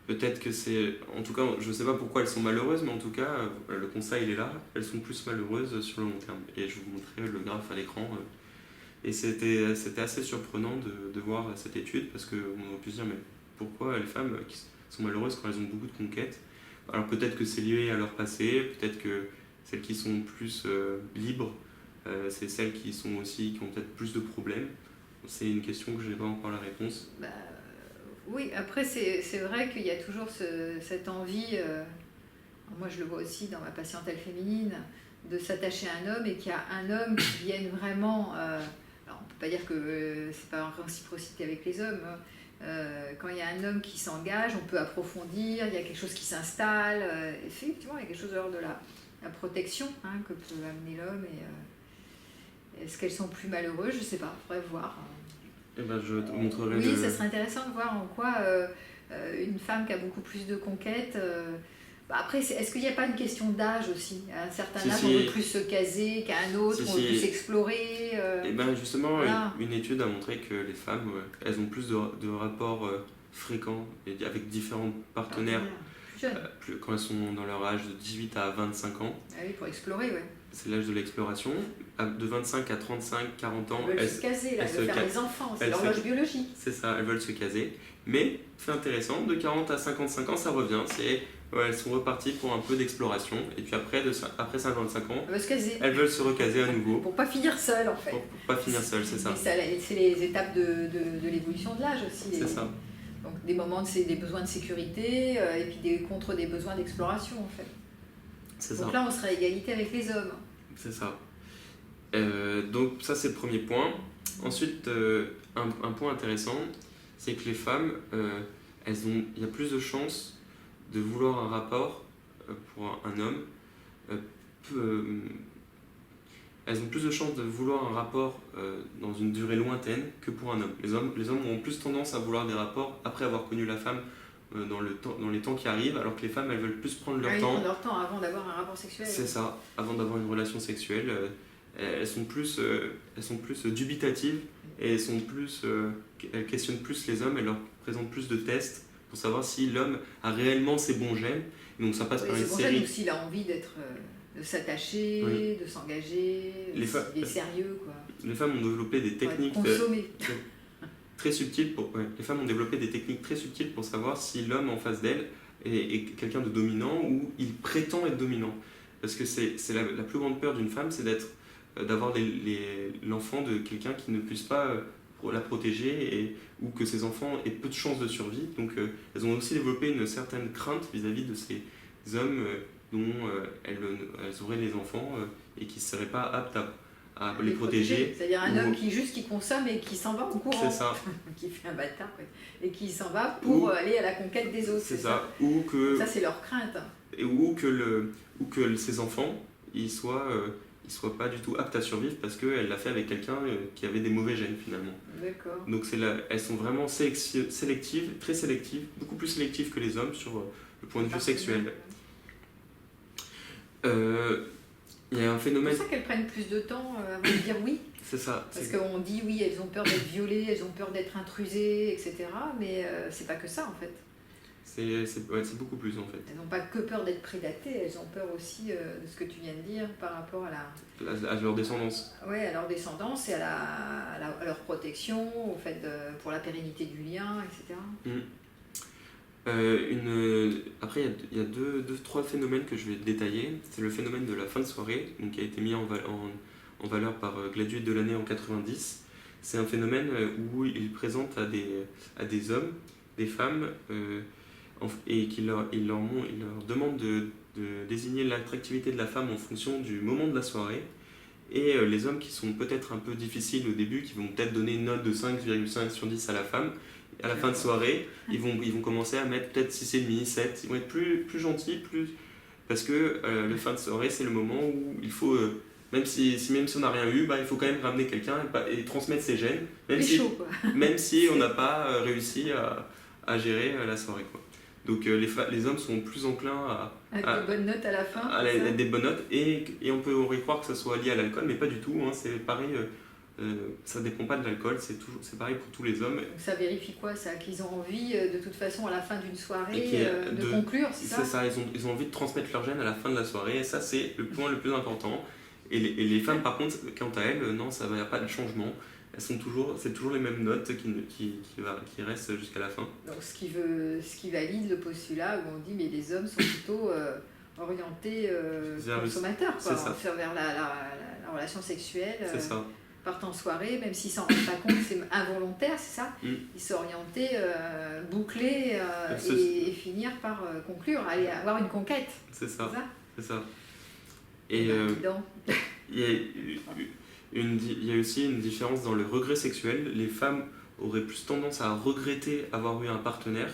Peut-être que c'est... En tout cas, je ne sais pas pourquoi elles sont malheureuses, mais en tout cas, le constat il est là, elles sont plus malheureuses sur le long terme. Et je vous montrerai le graphe à l'écran. Et c'était assez surprenant de voir cette étude, parce qu'on aurait pu se dire, mais pourquoi les femmes qui sont malheureuses quand elles ont beaucoup de conquêtes ? Alors peut-être que c'est lié à leur passé, peut-être que celles qui sont plus libres, c'est celles qui ont peut-être plus de problèmes. C'est une question que je n'ai pas encore la réponse. Oui, après c'est vrai qu'il y a toujours cette envie, moi je le vois aussi dans ma patientèle féminine, de s'attacher à un homme et qu'il y a un homme qui vienne vraiment... alors on ne peut pas dire que c'est pas en réciprocité avec les hommes, quand il y a un homme qui s'engage, on peut approfondir, il y a quelque chose qui s'installe, effectivement il y a quelque chose de l'ordre de la protection que peut amener l'homme. Et est-ce qu'elles sont plus malheureuses ? Je ne sais pas, il faudrait voir. Eh ben, je te montrerai. Oui, ça serait intéressant de voir en quoi une femme qui a beaucoup plus de conquêtes... Après, est-ce qu'il n'y a pas une question d'âge aussi ? À un certain âge, on veut plus se caser qu'à un autre, on veut plus s'explorer. Et ben justement, voilà. Une étude a montré que les femmes, elles ont plus de rapports fréquents avec différents partenaires quand elles sont dans leur âge de 18 à 25 ans. Ah oui, pour explorer, oui. C'est l'âge de l'exploration. De 25 à 35, 40 ans, elles veulent se caser, elles veulent faire des enfants, c'est l'horloge biologique. C'est ça, elles veulent se caser. Mais, fait intéressant, de 40 à 55 ans, ça revient. Elles sont reparties pour un peu d'exploration. Et puis après 55 ans, elles veulent se recaser à nouveau. Pour pas finir seules, en fait. Pour pas finir seules, c'est ça. C'est les étapes de l'évolution de l'âge aussi. C'est ça. Donc des moments, des besoins de sécurité et puis contre des besoins d'exploration, en fait. C'est donc ça. Là, on serait à égalité avec les hommes. C'est ça. Donc ça, c'est le premier point. Ensuite, un point intéressant, c'est que les femmes, il y a plus de chances de vouloir un rapport pour un homme. Elles ont plus de chances de vouloir un rapport dans une durée lointaine que pour un homme. Les hommes ont plus tendance à vouloir des rapports après avoir connu la femme dans les temps qui arrivent, alors que les femmes elles veulent plus prendre leur Ils temps. prennent leur temps avant d'avoir un rapport sexuel. C'est ça, avant d'avoir une relation sexuelle. Elles sont plus dubitatives et elles questionnent plus les hommes, elles leur présentent plus de tests pour savoir si l'homme a réellement ses bons gènes. Et donc ça passe par une série. C'est s'il a envie de s'attacher, Oui. de s'engager, s'il est sérieux, quoi. Les femmes ont développé des techniques très subtiles les femmes ont développé des techniques très subtiles pour savoir si l'homme en face d'elle est quelqu'un de dominant ou il prétend être dominant. Parce que c'est la plus grande peur d'une femme, c'est d'avoir l'enfant de quelqu'un qui ne puisse pas la protéger ou que ses enfants aient peu de chances de survie. Donc elles ont aussi développé une certaine crainte vis-à-vis de ces hommes dont elles auraient les enfants et qui ne seraient pas aptes à les protéger. C'est-à-dire un homme qui consomme et qui s'en va en courant. C'est ça. Qui fait un bâtard, et qui s'en va pour aller à la conquête des autres. C'est ça. Ça, c'est leur crainte. Ou que ces enfants, ils soient pas du tout aptes à survivre parce qu'elle l'a fait avec quelqu'un qui avait des mauvais gènes finalement. D'accord. Donc elles sont vraiment sélectives, très sélectives, beaucoup plus sélectives que les hommes sur le point de vue sexuel. Il y a un phénomène... C'est pour ça qu'elles prennent plus de temps avant de dire oui. C'est ça. Parce qu'on dit oui, elles ont peur d'être violées, elles ont peur d'être intrusées, etc. Mais c'est pas que ça en fait. C'est beaucoup plus en fait. Elles n'ont pas que peur d'être prédatées, elles ont peur aussi de ce que tu viens de dire par rapport à leur descendance. Oui, à leur descendance et à leur protection, au fait pour la pérennité du lien, etc. Après, il y a trois phénomènes que je vais détailler. C'est le phénomène de la fin de soirée, donc, qui a été mis en valeur par Gladius de l'année en 90. C'est un phénomène où il présente à des hommes, des femmes, et il leur demande de désigner l'attractivité de la femme en fonction du moment de la soirée. Et les hommes qui sont peut-être un peu difficiles au début, qui vont peut-être donner une note de 5,5 sur 10 à la femme, à la fin de soirée, ils vont commencer à mettre peut-être 6,5, 7, ils vont être plus gentils, parce que le fin de soirée, c'est le moment où il faut, même si on n'a rien eu, il faut quand même ramener quelqu'un et transmettre ses gènes, même si on n'a pas réussi à gérer la soirée, quoi. Donc les hommes sont plus enclins à des bonnes notes à la fin. À des bonnes notes, et on pourrait croire que ça soit lié à l'alcool, mais pas du tout, hein, c'est pareil. Ça dépend pas de l'alcool, c'est pareil pour tous les hommes. Donc ça vérifie quoi ça? Qu'ils ont envie de toute façon à la fin d'une soirée de conclure, c'est ça? C'est ça, ils ont envie de transmettre leur gène à la fin de la soirée, et ça c'est le point le plus important. Et les femmes par contre, quant à elles, non, ça va pas de changement. C'est toujours les mêmes notes qui restent jusqu'à la fin. Donc ce qui valide le postulat où on dit mais les hommes sont plutôt orientés consommateurs, quoi, vers la relation sexuelle. C'est ça. Partent en soirée, même s'ils s'en rendent pas compte, c'est involontaire, c'est ça. Ils sont orientés, boucler et finir par conclure, aller avoir une conquête. C'est ça. C'est ça. Et il y a aussi une différence dans le regret sexuel. Les femmes auraient plus tendance à regretter avoir eu un partenaire,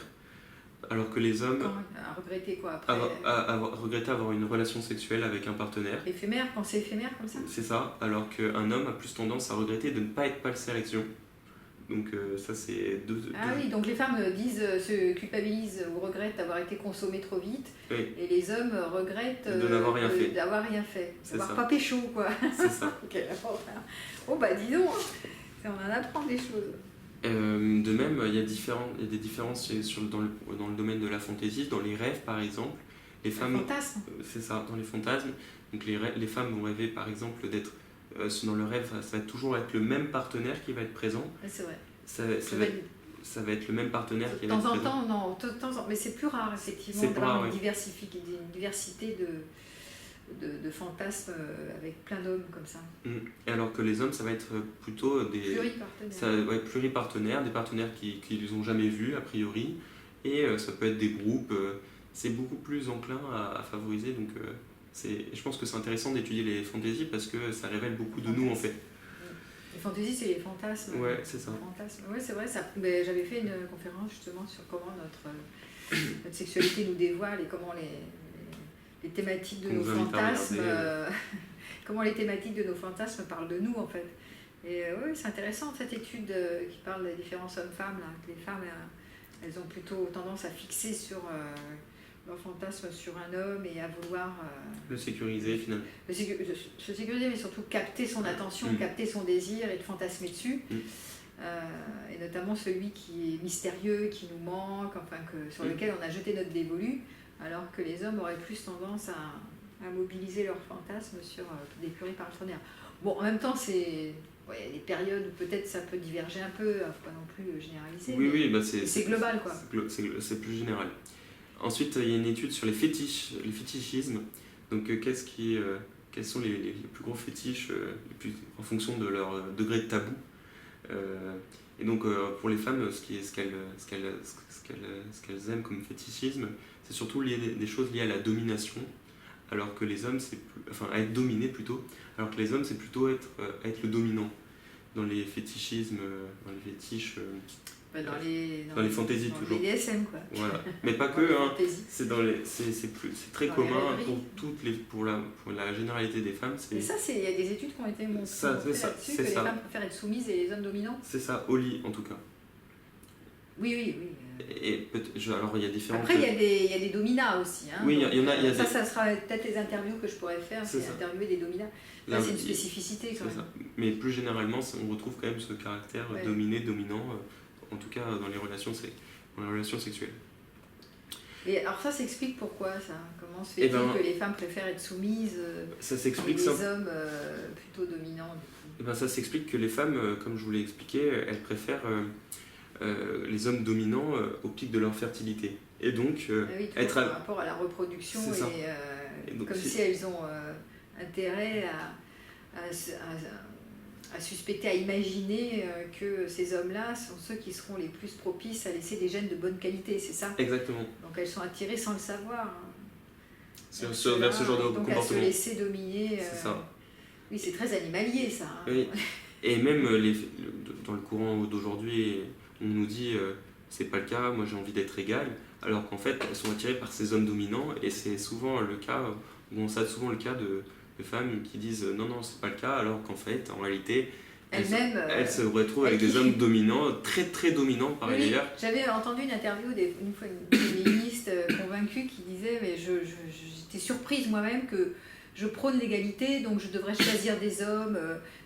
alors que les hommes... À regretter quoi après regretter avoir une relation sexuelle avec un partenaire. Éphémère, quand c'est éphémère comme ça. C'est ça, alors qu'un homme a plus tendance à regretter de ne pas être passé à l'action. Donc ça c'est oui, donc les femmes se culpabilisent ou regrettent d'avoir été consommées trop vite, oui. Et les hommes regrettent de n'avoir rien fait. D'avoir rien fait, d'avoir pas pécho quoi. C'est ça. Oh bah dis donc, on en apprend des choses. De même, il y a des différences dans le domaine de la fantaisie, dans les rêves par exemple. Les femmes, fantasmes. C'est ça, dans les fantasmes. Donc les femmes vont rêver par exemple d'être dans le rêve, ça va toujours être le même partenaire qui va être présent. C'est vrai. Ça va être le même partenaire qui va être présent. De temps en temps, mais c'est plus rare effectivement d'avoir une diversité de fantasmes avec plein d'hommes comme ça. Et alors que les hommes, ça va être plutôt des pluripartenaires, des partenaires qu'ils n'ont jamais vus a priori, et ça peut être des groupes, c'est beaucoup plus enclin à favoriser, donc je pense que c'est intéressant d'étudier les fantaisies parce que ça révèle beaucoup de nous en fait. Les fantaisies, c'est les fantasmes. Ouais, c'est ça. Ouais, c'est vrai. J'avais fait une conférence justement sur comment notre sexualité nous dévoile et comment les thématiques de nos fantasmes, comment les thématiques de nos fantasmes parlent de nous en fait. Et oui, c'est intéressant cette étude qui parle des différences hommes-femmes, que les femmes elles ont plutôt tendance à fixer sur leur fantasme sur un homme et à vouloir Le sécuriser finalement. se sécuriser, mais surtout capter son attention, capter son désir et de fantasmer dessus. Et notamment celui qui est mystérieux, qui nous manque, enfin sur lequel on a jeté notre dévolu, alors que les hommes auraient plus tendance à mobiliser leur fantasme sur des purées paratonnerres. Bon, en même temps, c'est des périodes où peut-être ça peut diverger un peu, il ne faut pas non plus généraliser, c'est global, quoi. C'est plus général. Ensuite, il y a une étude sur les fétichismes. Donc, quels sont les plus gros fétiches en fonction de leur degré de tabou. Et donc, pour les femmes, ce qu'elles aiment comme fétichisme, c'est surtout des choses liées à la domination, alors que les hommes, à être dominé plutôt, alors que les hommes, c'est plutôt être le dominant dans les fétichismes, dans les fétiches. Dans les fantaisies toujours. Les DSM, quoi. Voilà. Mais pas que, hein. C'est très commun pour la généralité des femmes. Mais ça, il y a des études qui ont été montrées là-dessus, que les femmes préfèrent être soumises et les hommes dominants. C'est ça, au lit en tout cas. Oui. Alors il y a différentes... Après, il y a des dominats aussi. Hein, oui, il y en a. Ça sera peut-être les interviews que je pourrais faire, c'est interviewer des dominats. Là, c'est une spécificité quand même. Ça. Mais plus généralement, on retrouve quand même ce caractère dominé, dominant, en tout cas dans les relations sexuelles. Et alors ça s'explique pourquoi ça? Comment se fait-il que les femmes préfèrent être soumises et les hommes plutôt dominants? Ça s'explique que les femmes, comme je vous l'ai expliqué, elles préfèrent les hommes dominants au pic de leur fertilité. Et donc, être par rapport à la reproduction, et donc, comme si elles ont intérêt à suspecter, à imaginer que ces hommes-là sont ceux qui seront les plus propices à laisser des gènes de bonne qualité, c'est ça? Exactement. Donc elles sont attirées sans le savoir. Vers ce genre de donc comportement. à se laisser dominer. C'est ça. Oui, c'est très animalier ça. Hein. Oui. Et même dans le courant d'aujourd'hui, on nous dit c'est pas le cas, moi j'ai envie d'être égale, alors qu'en fait elles sont attirées par ces hommes dominants, et c'est souvent le cas, on constate souvent le cas de femmes qui disent non, c'est pas le cas, alors qu'en fait, en réalité, elles se retrouvent avec des hommes dominants, très très dominants par ailleurs. J'avais entendu une interview une fois une féministe convaincue qui disait mais j'étais surprise moi-même que je prône l'égalité, donc je devrais choisir des hommes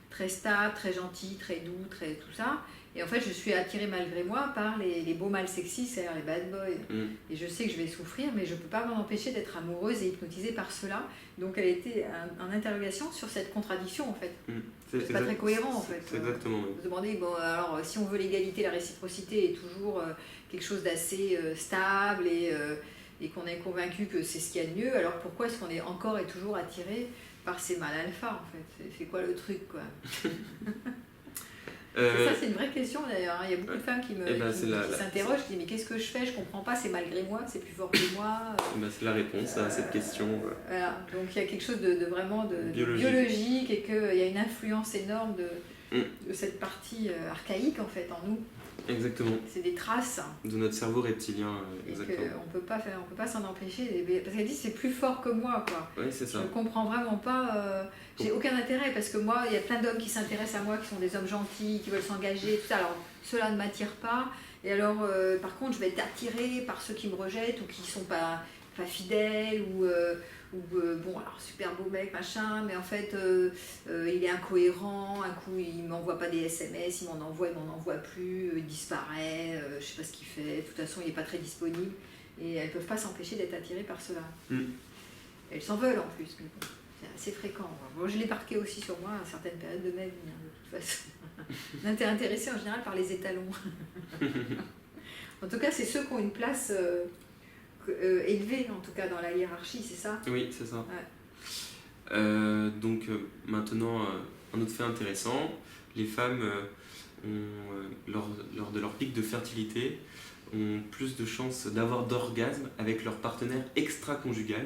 très stables, très gentils, très doux, très tout ça. Et en fait, je suis attirée malgré moi par les beaux mâles sexy, c'est-à-dire les bad boys. Et je sais que je vais souffrir, mais je ne peux pas m'en empêcher d'être amoureuse et hypnotisée par cela. Donc elle était en interrogation sur cette contradiction, en fait. C'est pas très cohérent, en fait. C'est exactement. Vous demandez, alors si on veut l'égalité, la réciprocité est toujours quelque chose d'assez stable et qu'on est convaincu que c'est ce qu'il y a de mieux, alors pourquoi est-ce qu'on est encore et toujours attiré par ces mâles alpha, en fait? C'est quoi le truc, quoi? Ça, c'est une vraie question d'ailleurs. Il y a beaucoup de femmes qui s'interrogent, qui disent mais qu'est-ce que je fais? Je comprends pas, c'est malgré moi, c'est plus fort que moi. C'est la réponse à cette question. Voilà. Donc il y a quelque chose de vraiment biologique et qu'il y a une influence énorme de cette partie archaïque en fait en nous. Exactement. C'est des traces de notre cerveau reptilien. Exactement. Et on peut pas s'en empêcher. Parce qu'elle dit c'est plus fort que moi, quoi. Oui, c'est ça. Je ne comprends vraiment pas. J'ai aucun intérêt parce que moi, il y a plein d'hommes qui s'intéressent à moi, qui sont des hommes gentils, qui veulent s'engager, tout ça. Alors cela ne m'attire pas. Et alors, par contre, je vais être attirée par ceux qui me rejettent ou qui sont pas fidèles ou bon, alors super beau mec, machin, mais en fait il est incohérent, un coup il m'envoie pas des SMS, il m'en envoie plus, il disparaît, je sais pas ce qu'il fait, de toute façon il est pas très disponible, et elles peuvent pas s'empêcher d'être attirées par cela. Elles s'en veulent en plus, mais bon, c'est assez fréquent. Bon, je l'ai marqué aussi sur moi à certaines périodes de ma vie, hein, de toute façon. On était intéressé en général par les étalons. En tout cas, c'est ceux qui ont une place élevé en tout cas dans la hiérarchie, c'est ça? Oui, c'est ça. Ouais. Donc maintenant, un autre fait intéressant, les femmes, lors de leur pic de fertilité, ont plus de chances d'avoir d'orgasme avec leur partenaire extra-conjugal.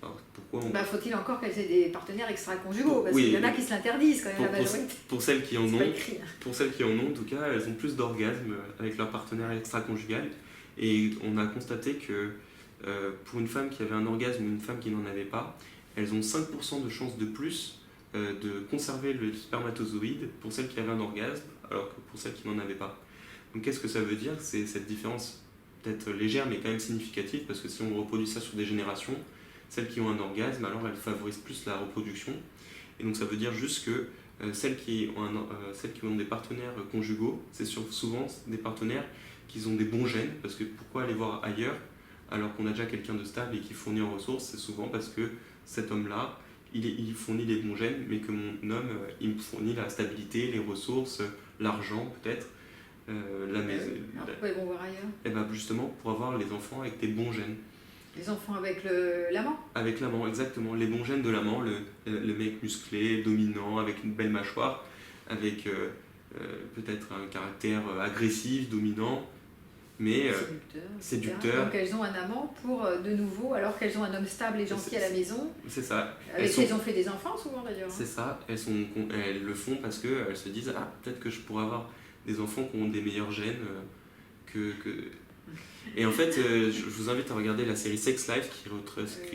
Alors, pourquoi faut-il encore qu'elles aient des partenaires extra-conjugaux? Parce qu'il y en a qui se l'interdisent quand même, la majorité. Pour celles qui en ont, en tout cas, elles ont plus d'orgasme avec leur partenaire extra-conjugal. Et on a constaté que pour une femme qui avait un orgasme ou une femme qui n'en avait pas, elles ont 5% de chances de plus de conserver le spermatozoïde pour celles qui avaient un orgasme, alors que pour celles qui n'en avaient pas. Donc qu'est-ce que ça veut dire? C'est cette différence peut-être légère mais quand même significative, parce que si on reproduit ça sur des générations, celles qui ont un orgasme, alors elles favorisent plus la reproduction. Et donc ça veut dire juste que celles qui ont des partenaires conjugaux, c'est souvent des partenaires qui ont des bons gènes, parce que pourquoi aller voir ailleurs alors qu'on a déjà quelqu'un de stable et qui fournit en ressources? C'est souvent parce que cet homme-là, il fournit les bons gènes, mais que mon homme, il me fournit la stabilité, les ressources, l'argent peut-être, la maison. Alors pourquoi ils vont voir ailleurs? Et bien justement pour avoir les enfants avec des bons gènes. Les enfants avec l'amant? Avec l'amant, exactement. Les bons gènes de l'amant, le mec musclé, dominant, avec une belle mâchoire, avec peut-être un caractère agressif, dominant, mais séducteur. Donc elles ont un amant pour de nouveau, alors qu'elles ont un homme stable et gentil à la maison. C'est ça. Avec qui elles ont fait des enfants souvent d'ailleurs. C'est ça. Elles le font parce qu'elles se disent peut-être que je pourrais avoir des enfants qui ont des meilleurs gènes que... Et en fait, je vous invite à regarder la série Sex Life qui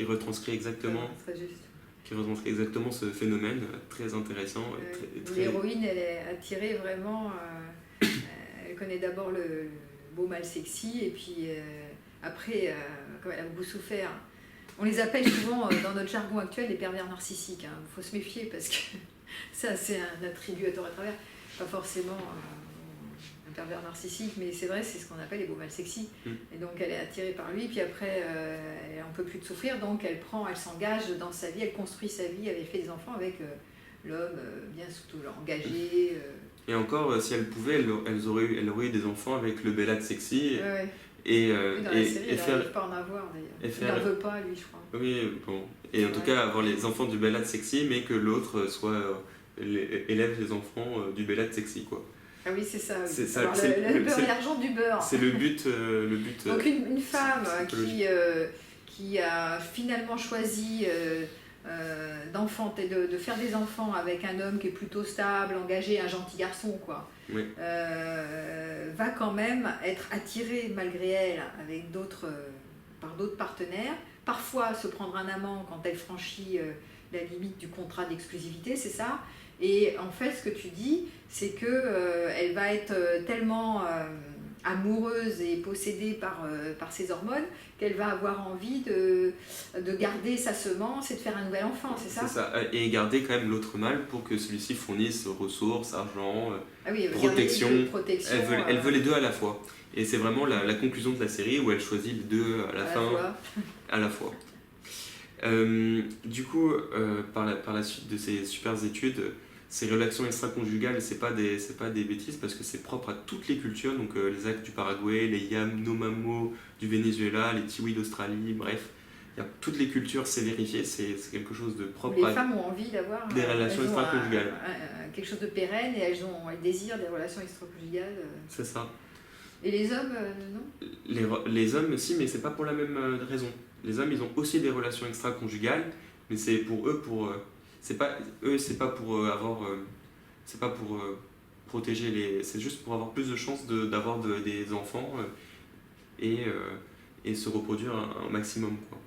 retranscrit exactement, ce phénomène très intéressant. L'héroïne, elle est attirée vraiment, elle connaît d'abord le beau mal sexy et puis après, comme elle a beaucoup souffert, on les appelle souvent dans notre jargon actuel les pervers narcissiques. Il faut se méfier parce que ça c'est un attribut à tort et à travers, pas forcément... un pervers narcissique, mais c'est vrai, c'est ce qu'on appelle les beaux mal sexy. Et donc elle est attirée par lui, puis après elle en peut plus de souffrir, donc elle s'engage dans sa vie, elle construit sa vie, elle fait des enfants avec l'homme bien surtout engagé. Et encore, si elle pouvait, elle aurait eu des enfants avec le bellade sexy. Ouais. Et dans la série, elle n'arrive pas à en avoir d'ailleurs. Il n'en veut pas, lui, je crois. Oui, bon. Et en tout cas, avoir les enfants du bellade sexy, mais que l'autre élève les enfants du bellade sexy, quoi. Ah oui, c'est ça. Oui. C'est ça. Le beurre et l'argent du beurre. C'est le but. Donc une femme qui a finalement choisi de faire des enfants avec un homme qui est plutôt stable, engagé, un gentil garçon, quoi. Oui. Va quand même être attirée malgré elle avec par d'autres partenaires. Parfois se prendre un amant quand elle franchit la limite du contrat d'exclusivité, c'est ça. Et en fait, ce que tu dis, c'est qu'elle va être tellement amoureuse et possédée par ses hormones qu'elle va avoir envie de garder sa semence et de faire un nouvel enfant, c'est ça? C'est ça, et garder quand même l'autre mâle pour que celui-ci fournisse ressources, argent, protection. Elle veut les deux à la fois. Et c'est vraiment la conclusion de la série où elle choisit les deux à la fin, à la fois. Du coup, par la suite de ces super études, ces relations extra-conjugales, c'est pas des bêtises parce que c'est propre à toutes les cultures, donc les Acs du Paraguay, les Yanomamo du Venezuela, les Tiwi d'Australie, bref, toutes les cultures, c'est vérifié, c'est quelque chose de propre. Les femmes ont envie d'avoir des relations extra-conjugales. Quelque chose de pérenne et elles désirent des relations extra-conjugales. C'est ça. Et les hommes, non? Les hommes, si, mais c'est pas pour la même raison. Les hommes, ils ont aussi des relations extra-conjugales, mais c'est pour eux, c'est pas pour protéger c'est juste pour avoir plus de chances d'avoir des enfants et se reproduire un maximum, quoi.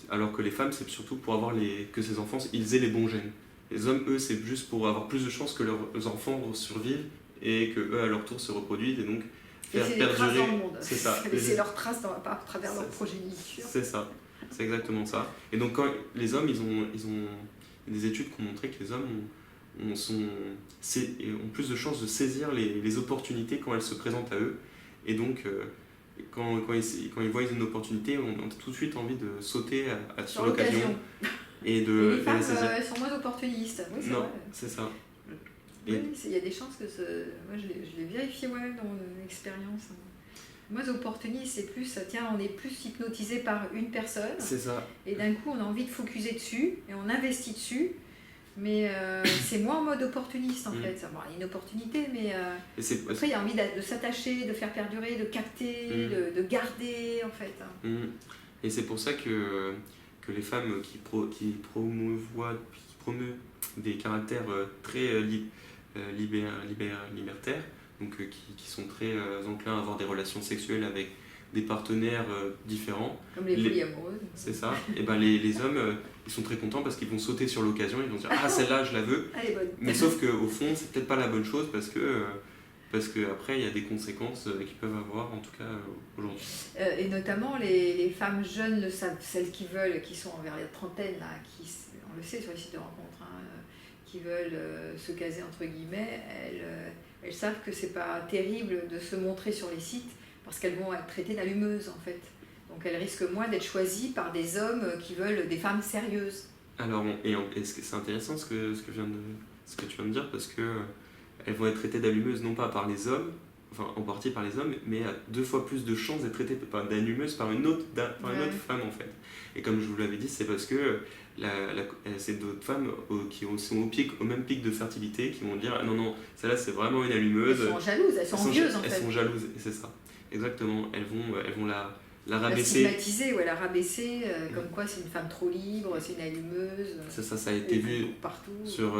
Alors que les femmes, c'est surtout pour avoir que ces enfants ils aient les bons gènes. Les hommes, eux, c'est juste pour avoir plus de chances que leurs enfants survivent et que eux à leur tour se reproduisent et donc faire perdurer. Dans le monde. C'est ça. Laisser leurs traces à travers leur progéniture. C'est ça. C'est exactement ça. Et donc quand les hommes, ils ont des études qui ont montré que les hommes ont plus de chances de saisir les opportunités quand elles se présentent à eux. Et donc, quand ils voient une opportunité, on a tout de suite envie de sauter sur l'occasion. Et les femmes, elles sont moins opportunistes. Oui, c'est vrai. C'est ça. Oui, il y a des chances que moi, je l'ai vérifié moi-même dans mon expérience. Moi, opportuniste, c'est plus, on est plus hypnotisé par une personne. C'est ça. Et d'un coup, on a envie de focuser dessus et on investit dessus. Mais c'est moins en mode opportuniste en fait. Bon, il y a une opportunité, mais après, il y a envie de s'attacher, de faire perdurer, de capter, de garder en fait. Et c'est pour ça que les femmes qui promeuvent des caractères très libertaires, donc qui sont très enclins à avoir des relations sexuelles avec des partenaires différents. Comme les folies amoureuses. C'est ça. Et ben les hommes, ils sont très contents parce qu'ils vont sauter sur l'occasion, ils vont dire « Ah, celle-là, je la veux !» Elle est bonne. Mais sauf qu'au fond, c'est peut-être pas la bonne chose parce que parce qu'après il y a des conséquences qu'ils peuvent avoir, en tout cas aujourd'hui. Et notamment les femmes jeunes le savent, celles qui sont vers la trentaine, là, on le sait sur les sites de rencontres, hein, qui veulent se caser entre guillemets, elles savent que c'est pas terrible de se montrer sur les sites parce qu'elles vont être traitées d'allumeuses en fait. Donc elles risquent moins d'être choisies par des hommes qui veulent des femmes sérieuses. Alors, c'est intéressant ce que tu viens de dire, parce que elles vont être traitées d'allumeuses non pas par les hommes, enfin en partie par les hommes, mais à 2 fois plus de chances d'être traitées d'allumeuses par une autre femme en fait. Et comme je vous l'avais dit, c'est parce que c'est d'autres femmes qui sont au même pic de fertilité qui vont dire ah non, celle-là c'est vraiment une allumeuse. Elles sont jalouses, elles sont envieuses en fait. Elles sont jalouses, et c'est ça. Exactement, elles vont la rabaisser. La stigmatiser, la rabaisser, comme quoi c'est une femme trop libre, c'est une allumeuse. C'est ça, ça a été vu partout. sur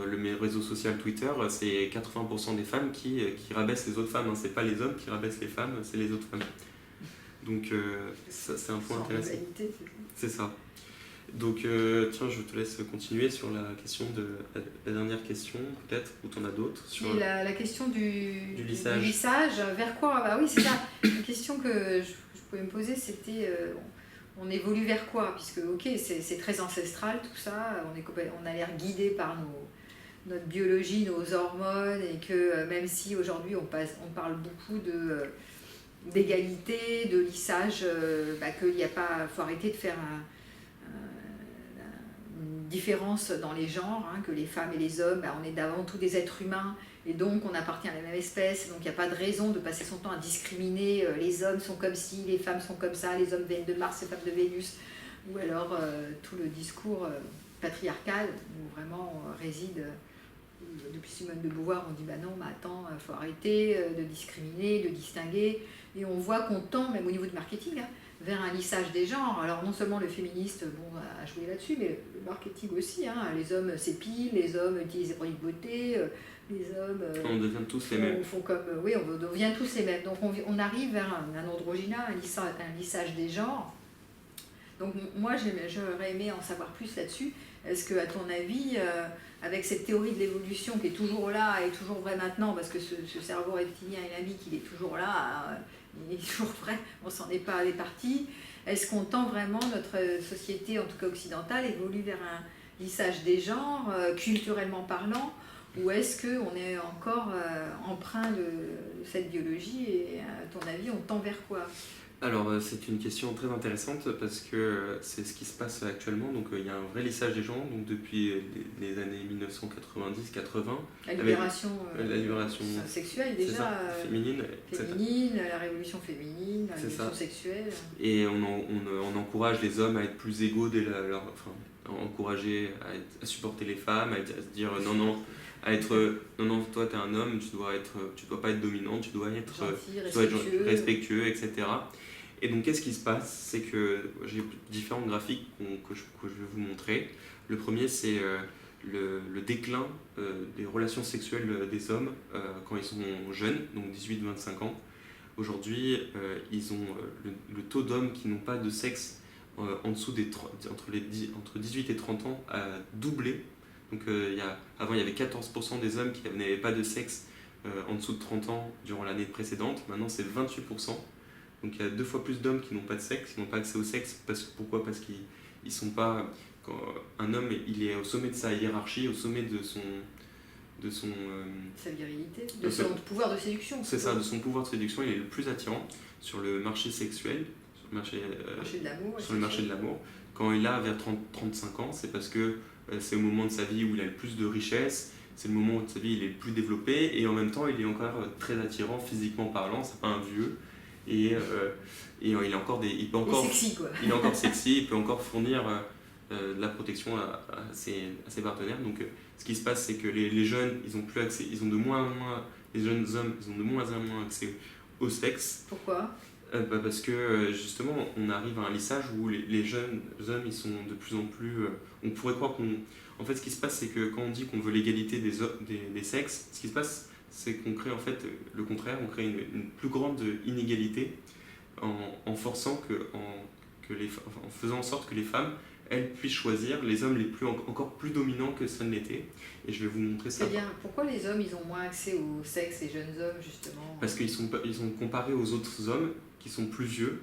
le réseau social Twitter, c'est 80% des femmes qui rabaissent les autres femmes, hein. C'est pas les hommes qui rabaissent les femmes, c'est les autres femmes. Donc ça, c'est un point intéressant. C'est ça. Donc tiens, je te laisse continuer sur la question la dernière question, peut-être, ou tu en as d'autres sur la question du lissage. Vers quoi? Bah oui, c'est ça. Une question que je pouvais me poser, c'était on évolue vers quoi? Puisque ok, c'est très ancestral tout ça, on a l'air guidé par notre biologie, nos hormones, et que même si aujourd'hui on parle beaucoup d'égalité, de lissage, qu'il n'y a pas, faut arrêter de faire une différence dans les genres, hein, que les femmes et les hommes, on est avant tout des êtres humains et donc on appartient à la même espèce, donc il n'y a pas de raison de passer son temps à discriminer, les hommes sont comme ci, les femmes sont comme ça, les hommes viennent de Mars, les femmes de Vénus, ou alors tout le discours patriarcal où vraiment réside, depuis Simone de Beauvoir, on dit bah non, mais attends, il faut arrêter de discriminer, de distinguer, et on voit qu'on tend, même au niveau du marketing, hein, vers un lissage des genres. Alors non seulement le féministe a joué là-dessus, mais le marketing aussi, hein. Les hommes s'épilent, les hommes utilisent des produits de beauté, les hommes on devient tous les mêmes. On devient tous les mêmes. Donc on arrive vers un androgyna, un lissage des genres. Donc moi j'aurais aimé en savoir plus là-dessus. Est-ce que à ton avis, avec cette théorie de l'évolution qui est toujours là et toujours vraie maintenant, parce que ce cerveau reptilien élamique il est toujours là, il est toujours vrai, on s'en est pas départi. Est-ce qu'on tend vraiment, notre société, en tout cas occidentale, évolue vers un lissage des genres, culturellement parlant, ou est-ce qu'on est encore empreint de cette biologie, et à ton avis, on tend vers quoi? Alors c'est une question très intéressante parce que c'est ce qui se passe actuellement. Donc il y a un vrai lissage des genres donc depuis les années 1990-80. La libération sexuelle déjà. Ça, féminine, la révolution féminine, la révolution sexuelle. Et on encourage les hommes à être plus égaux dès encourager à supporter les femmes, à se dire non, toi t'es un homme, tu dois pas être dominant, tu dois être gentil, respectueux, etc. Et donc qu'est-ce qui se passe? C'est que j'ai différents graphiques que je vais vous montrer. Le premier c'est le déclin des relations sexuelles des hommes quand ils sont jeunes, donc 18-25 ans. Aujourd'hui, ils ont le taux d'hommes qui n'ont pas de sexe en dessous entre 18 et 30 ans a doublé. Donc avant il y avait 14% des hommes qui n'avaient pas de sexe en dessous de 30 ans durant l'année précédente, maintenant c'est 28%. Donc il y a 2 fois plus d'hommes qui n'ont pas de sexe, qui n'ont pas accès au sexe. Pourquoi? Parce qu'ils sont pas... Quand un homme il est au sommet de sa hiérarchie, au sommet de sa virilité, de son pouvoir de séduction. C'est ça, de son pouvoir de séduction, il est le plus attirant sur le marché sexuel, sur le marché de l'amour. Quand il a vers 30-35 ans, c'est parce que c'est au moment de sa vie où il a le plus de richesse, c'est le moment de sa vie où il est le plus développé, et en même temps il est encore très attirant physiquement parlant, c'est pas un vieux, et il est encore sexy, quoi. Il est encore sexy, il peut encore fournir de la protection à ses partenaires. Donc ce qui se passe, c'est que les jeunes, ils ont plus accès, les jeunes hommes, ils ont de moins en moins accès au sexe. Pourquoi? Parce que justement on arrive à un lissage où les jeunes hommes ils sont de plus en plus on pourrait croire en fait ce qui se passe, c'est que quand on dit qu'on veut l'égalité des sexes, ce qui se passe c'est qu'on crée en fait le contraire, on crée une plus grande inégalité en faisant en sorte que les femmes elles puissent choisir les hommes encore plus dominants que ça ne l'était. Et je vais vous montrer ça. C'est-à-dire, pourquoi les hommes ils ont moins accès au sexe, les jeunes hommes justement? Parce qu'ils sont comparés aux autres hommes qui sont plus vieux.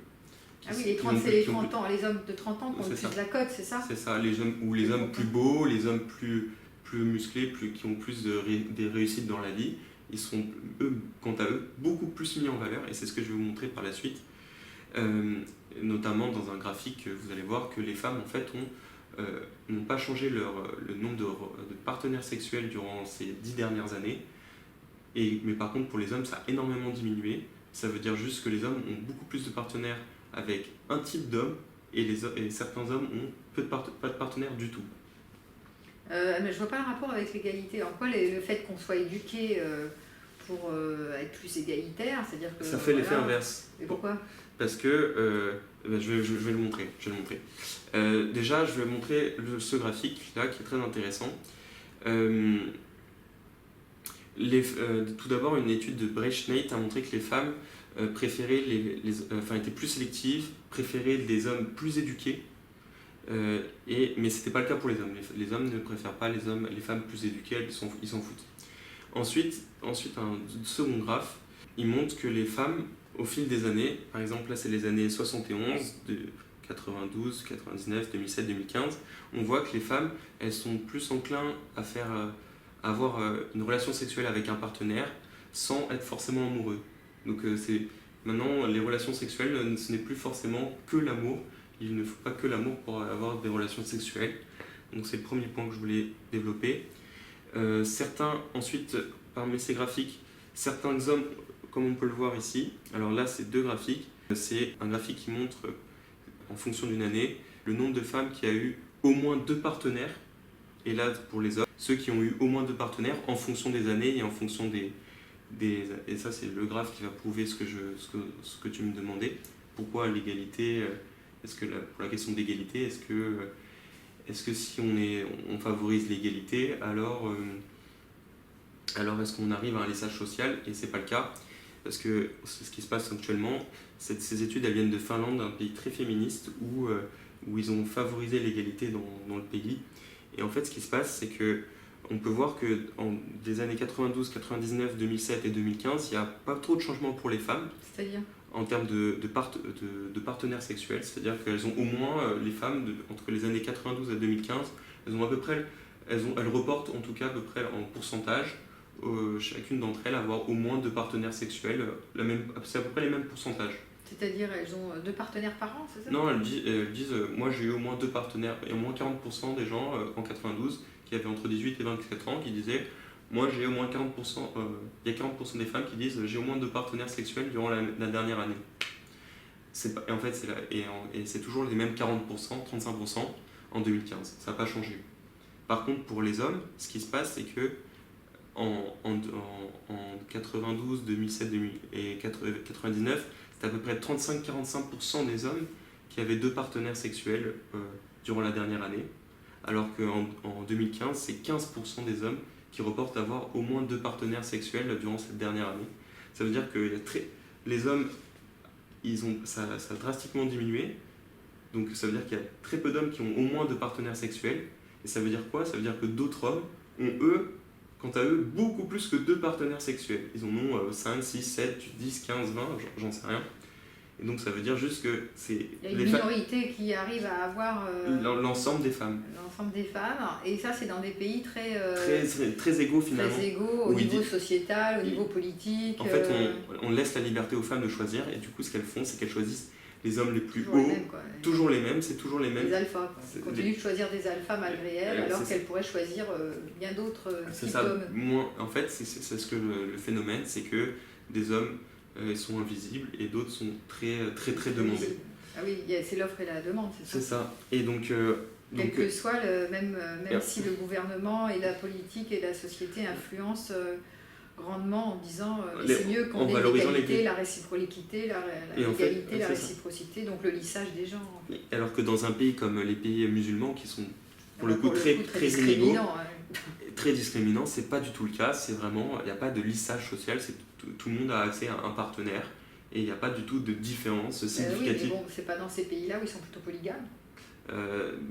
Ah oui, les 30, c'est les 30 ans, les hommes de 30 ans qui ont le plus de la cote, c'est ça? C'est ça, les hommes plus beaux, les hommes plus musclés, qui ont plus des réussites dans la vie, ils sont, eux, quant à eux, beaucoup plus mis en valeur, et c'est ce que je vais vous montrer par la suite. Notamment dans un graphique, vous allez voir que les femmes, en fait, n'ont pas changé le nombre de partenaires sexuels durant ces 10 dernières années, mais par contre, pour les hommes, ça a énormément diminué. Ça veut dire juste que les hommes ont beaucoup plus de partenaires avec un type d'homme, et certains hommes ont pas de partenaires du tout. Mais je vois pas le rapport avec l'égalité. En quoi le fait qu'on soit éduqué pour être plus égalitaire, c'est-à-dire que... Ça fait l'effet inverse. Et pourquoi? Parce que, je vais le montrer. Déjà, je vais montrer ce graphique-là qui est très intéressant. Tout d'abord, une étude de Brechneit a montré que les femmes préféraient étaient plus sélectives, préféraient des hommes plus éduqués, mais ce n'était pas le cas pour les hommes. Les hommes ne préfèrent pas les femmes plus éduquées, ils s'en foutent. Ensuite, un second graphe, il montre que les femmes, au fil des années, par exemple là c'est les années 71, 92, 99, 2007, 2015, on voit que les femmes, elles sont plus enclines à avoir une relation sexuelle avec un partenaire sans être forcément amoureux. Donc maintenant, les relations sexuelles, ce n'est plus forcément que l'amour. Il ne faut pas que l'amour pour avoir des relations sexuelles. Donc c'est le premier point que je voulais développer. Ensuite, parmi ces graphiques, certains hommes, comme on peut le voir ici, alors là c'est deux graphiques. C'est un graphique qui montre, en fonction d'une année, le nombre de femmes qui a eu au moins 2 partenaires. Et là, pour les hommes, ceux qui ont eu au moins 2 partenaires en fonction des années et en fonction et ça c'est le graphe qui va prouver ce que tu me demandais. Pourquoi l'égalité, pour la question de l'égalité, est-ce que si on favorise l'égalité, alors est-ce qu'on arrive à un lissage social? Et c'est pas le cas, parce que ce qui se passe actuellement, ces études elles viennent de Finlande, un pays très féministe où ils ont favorisé l'égalité dans le pays. Et en fait, ce qui se passe, c'est que on peut voir que des années 92, 99, 2007 et 2015, il n'y a pas trop de changements pour les femmes. C'est-à-dire en termes de partenaires sexuels, c'est-à-dire qu'elles ont au moins, les femmes, entre les années 92 et 2015, elles reportent en tout cas à peu près en pourcentage, chacune d'entre elles avoir au moins 2 partenaires sexuels, c'est à peu près les mêmes pourcentages. C'est-à-dire elles ont 2 partenaires par an, c'est ça? Non, elles disent moi j'ai eu au moins 2 partenaires, et au moins 40% des gens en 92 qui avaient entre 18 et 24 ans qui disaient moi j'ai au moins 40%, il y a 40% des femmes qui disent j'ai au moins 2 partenaires sexuels durant la dernière année. En fait c'est toujours les mêmes 40%, 35% en 2015, ça n'a pas changé. Par contre pour les hommes, ce qui se passe c'est que en 92, 2007 et 99, c'était à peu près 35-45% des hommes qui avaient 2 partenaires sexuels durant la dernière année, alors qu'en 2015, c'est 15% des hommes qui reportent avoir au moins 2 partenaires sexuels durant cette dernière année. Ça veut dire que les hommes, ça a drastiquement diminué, donc ça veut dire qu'il y a très peu d'hommes qui ont au moins 2 partenaires sexuels, et ça veut dire quoi? Ça veut dire que d'autres hommes ont, quant à eux, beaucoup plus que 2 partenaires sexuels. Ils en ont 5, 6, 7, 10, 15, 20, j'en sais rien. Et donc ça veut dire juste que c'est... Il y a une minorité qui arrive à avoir... l'ensemble des femmes. L'ensemble des femmes. Et ça, c'est dans des pays très égaux finalement. Très égaux au niveau sociétal, au niveau politique. En fait, on laisse la liberté aux femmes de choisir. Et du coup, ce qu'elles font, c'est qu'elles choisissent les hommes les plus hauts. Toujours les mêmes, c'est toujours les mêmes. Les alphas. Elles continuent de choisir des alphas malgré elles, alors qu'elles pourraient choisir bien d'autres types d'hommes. En fait, c'est ce que le phénomène, c'est que des hommes sont invisibles et d'autres sont très demandés. Ah oui, c'est l'offre et la demande, c'est ça. C'est ça. Et donc... quel que soit, même si le gouvernement et la politique et la société influencent grandement en disant c'est mieux qu'on ait l'égalité, la réciprocité, l'égalité, la réciprocité, donc le lissage des gens. En fait. Alors que dans un pays comme les pays musulmans qui sont pour le coup très inégaux, très discriminants, c'est pas du tout le cas. C'est vraiment, il n'y a pas de lissage social, tout le monde a accès à un partenaire et il n'y a pas du tout de différence significative. Oui, mais bon, c'est pas dans ces pays-là où ils sont plutôt polygames.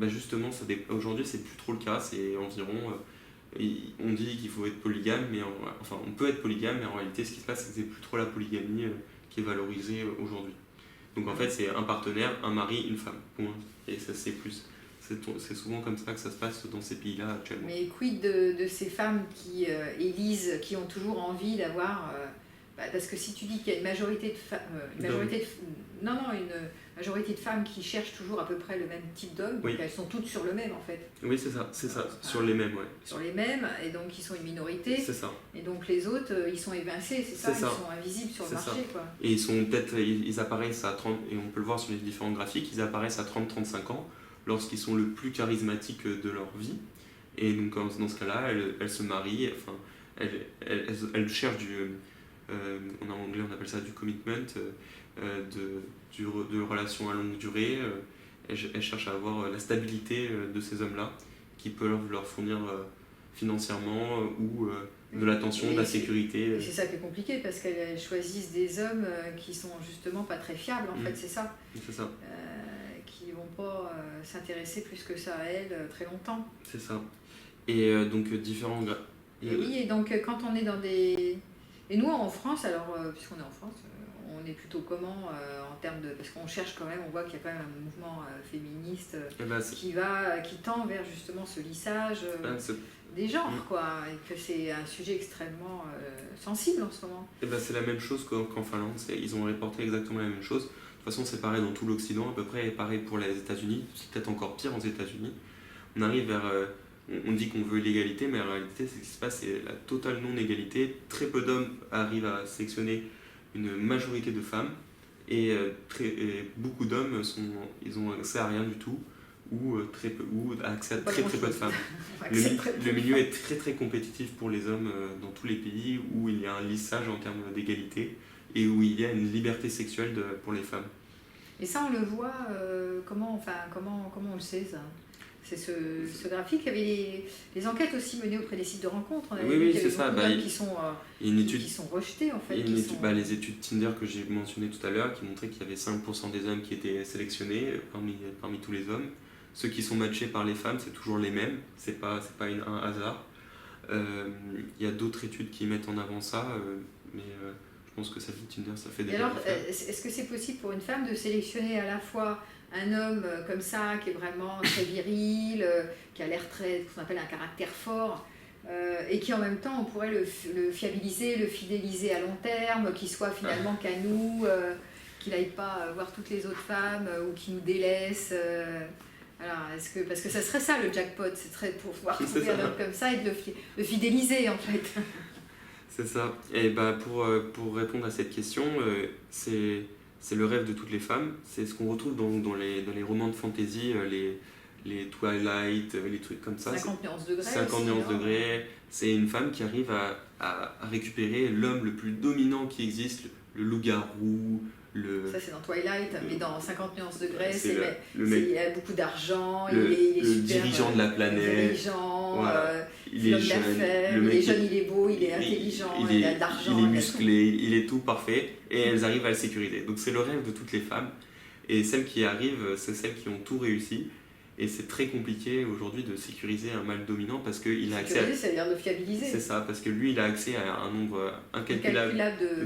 Justement, aujourd'hui, c'est plus trop le cas. C'est environ. On dit qu'il faut être polygame, enfin, on peut être polygame, mais en réalité, ce qui se passe, c'est que c'est plus trop la polygamie qui est valorisée aujourd'hui. Donc en fait, c'est un partenaire, un mari, une femme. Point. Et ça, c'est plus. C'est souvent comme ça que ça se passe dans ces pays-là actuellement. Mais quid de ces femmes qui élisent, qui ont toujours envie d'avoir... parce que si tu dis qu'il y a une majorité de majorité de femmes qui cherchent toujours à peu près le même type d'homme, donc elles sont toutes sur le même en fait. Oui, c'est ça, sur les mêmes, ouais. Sur les mêmes, et donc ils sont une minorité. C'est ça. Et donc les autres, ils sont évincés, c'est ça, ils sont invisibles sur le marché, quoi. Et ils apparaissent à 30, et on peut le voir sur les différents graphiques, ils apparaissent à 30-35 ans, lorsqu'ils sont le plus charismatiques de leur vie. Et donc dans ce cas-là, elles se marient, enfin, elles cherchent en anglais on appelle ça du commitment, de relations à longue durée. Elles cherchent à avoir la stabilité de ces hommes-là, qui peuvent leur fournir financièrement ou de l'attention, de la sécurité. C'est ça qui est compliqué, parce qu'elles choisissent des hommes qui sont justement pas très fiables, en fait, c'est ça. C'est ça. Qui vont pas s'intéresser plus que ça à elles très longtemps. C'est ça. Et donc différents... oui, et donc quand on est dans des... Et nous en France, alors puisqu'on est en France, on est plutôt comment en termes de... Parce qu'on cherche quand même, on voit qu'il y a quand même un mouvement féministe qui tend vers justement ce lissage des genres, quoi, et que c'est un sujet extrêmement sensible en ce moment. C'est la même chose qu'en Finlande, ils ont reporté exactement la même chose. De toute façon, c'est pareil dans tout l'Occident, à peu près pareil pour les États-Unis, c'est peut-être encore pire aux États-Unis. On arrive vers... on dit qu'on veut l'égalité, mais en réalité, ce qui se passe, c'est la totale non-égalité. Très peu d'hommes arrivent à sélectionner une majorité de femmes, et beaucoup d'hommes ils ont accès à rien du tout, ou accès à très peu de femmes. Le milieu est très très compétitif pour les hommes dans tous les pays où il y a un lissage en termes d'égalité et où il y a une liberté sexuelle pour les femmes. Et ça, on le voit, comment on le sait, ça? C'est ce graphique. Il y avait les enquêtes aussi menées auprès des sites de rencontres. On avait vu qu'il y avait beaucoup d'hommes qui sont rejetés, en fait. Les études Tinder que j'ai mentionnées tout à l'heure, qui montraient qu'il y avait 5% des hommes qui étaient sélectionnés parmi tous les hommes. Ceux qui sont matchés par les femmes, c'est toujours les mêmes. C'est pas un hasard. Il y a d'autres études qui mettent en avant ça, mais je pense que ça fait Tinder, ça fait déjà. Et alors, est-ce que c'est possible pour une femme de sélectionner à la fois un homme comme ça, qui est vraiment très viril, qui a l'air ce qu'on appelle un caractère fort, et qui en même temps, on pourrait le fiabiliser, le fidéliser à long terme, qu'il soit finalement qu'à nous, qu'il n'aille pas voir toutes les autres femmes, ou qu'il nous délaisse. Alors, parce que ça serait ça le jackpot, c'est très pour pouvoir trouver un homme comme ça et de le fidéliser, en fait. C'est ça. Et pour répondre à cette question, c'est le rêve de toutes les femmes. C'est ce qu'on retrouve dans les romans de fantasy, les Twilight, les trucs comme ça. 50 nuances degrés. 50 nuances degrés. C'est une femme qui arrive à récupérer l'homme le plus dominant qui existe, le loup-garou. Ça, c'est dans Twilight, mais dans 50 nuances degrés, il a beaucoup d'argent, il est super, dirigeant de la planète. Dirigeant, voilà. il est d'affaires, il est jeune, il est beau, il est intelligent, il a de l'argent. Il est musclé, il est tout parfait, et elles arrivent à le sécuriser. Donc c'est le rêve de toutes les femmes. Et celles qui arrivent, c'est celles qui ont tout réussi. Et c'est très compliqué aujourd'hui de sécuriser un mâle dominant parce qu'il a accès à... ça veut dire de fiabiliser. C'est ça, parce que lui, il a accès à un nombre incalculable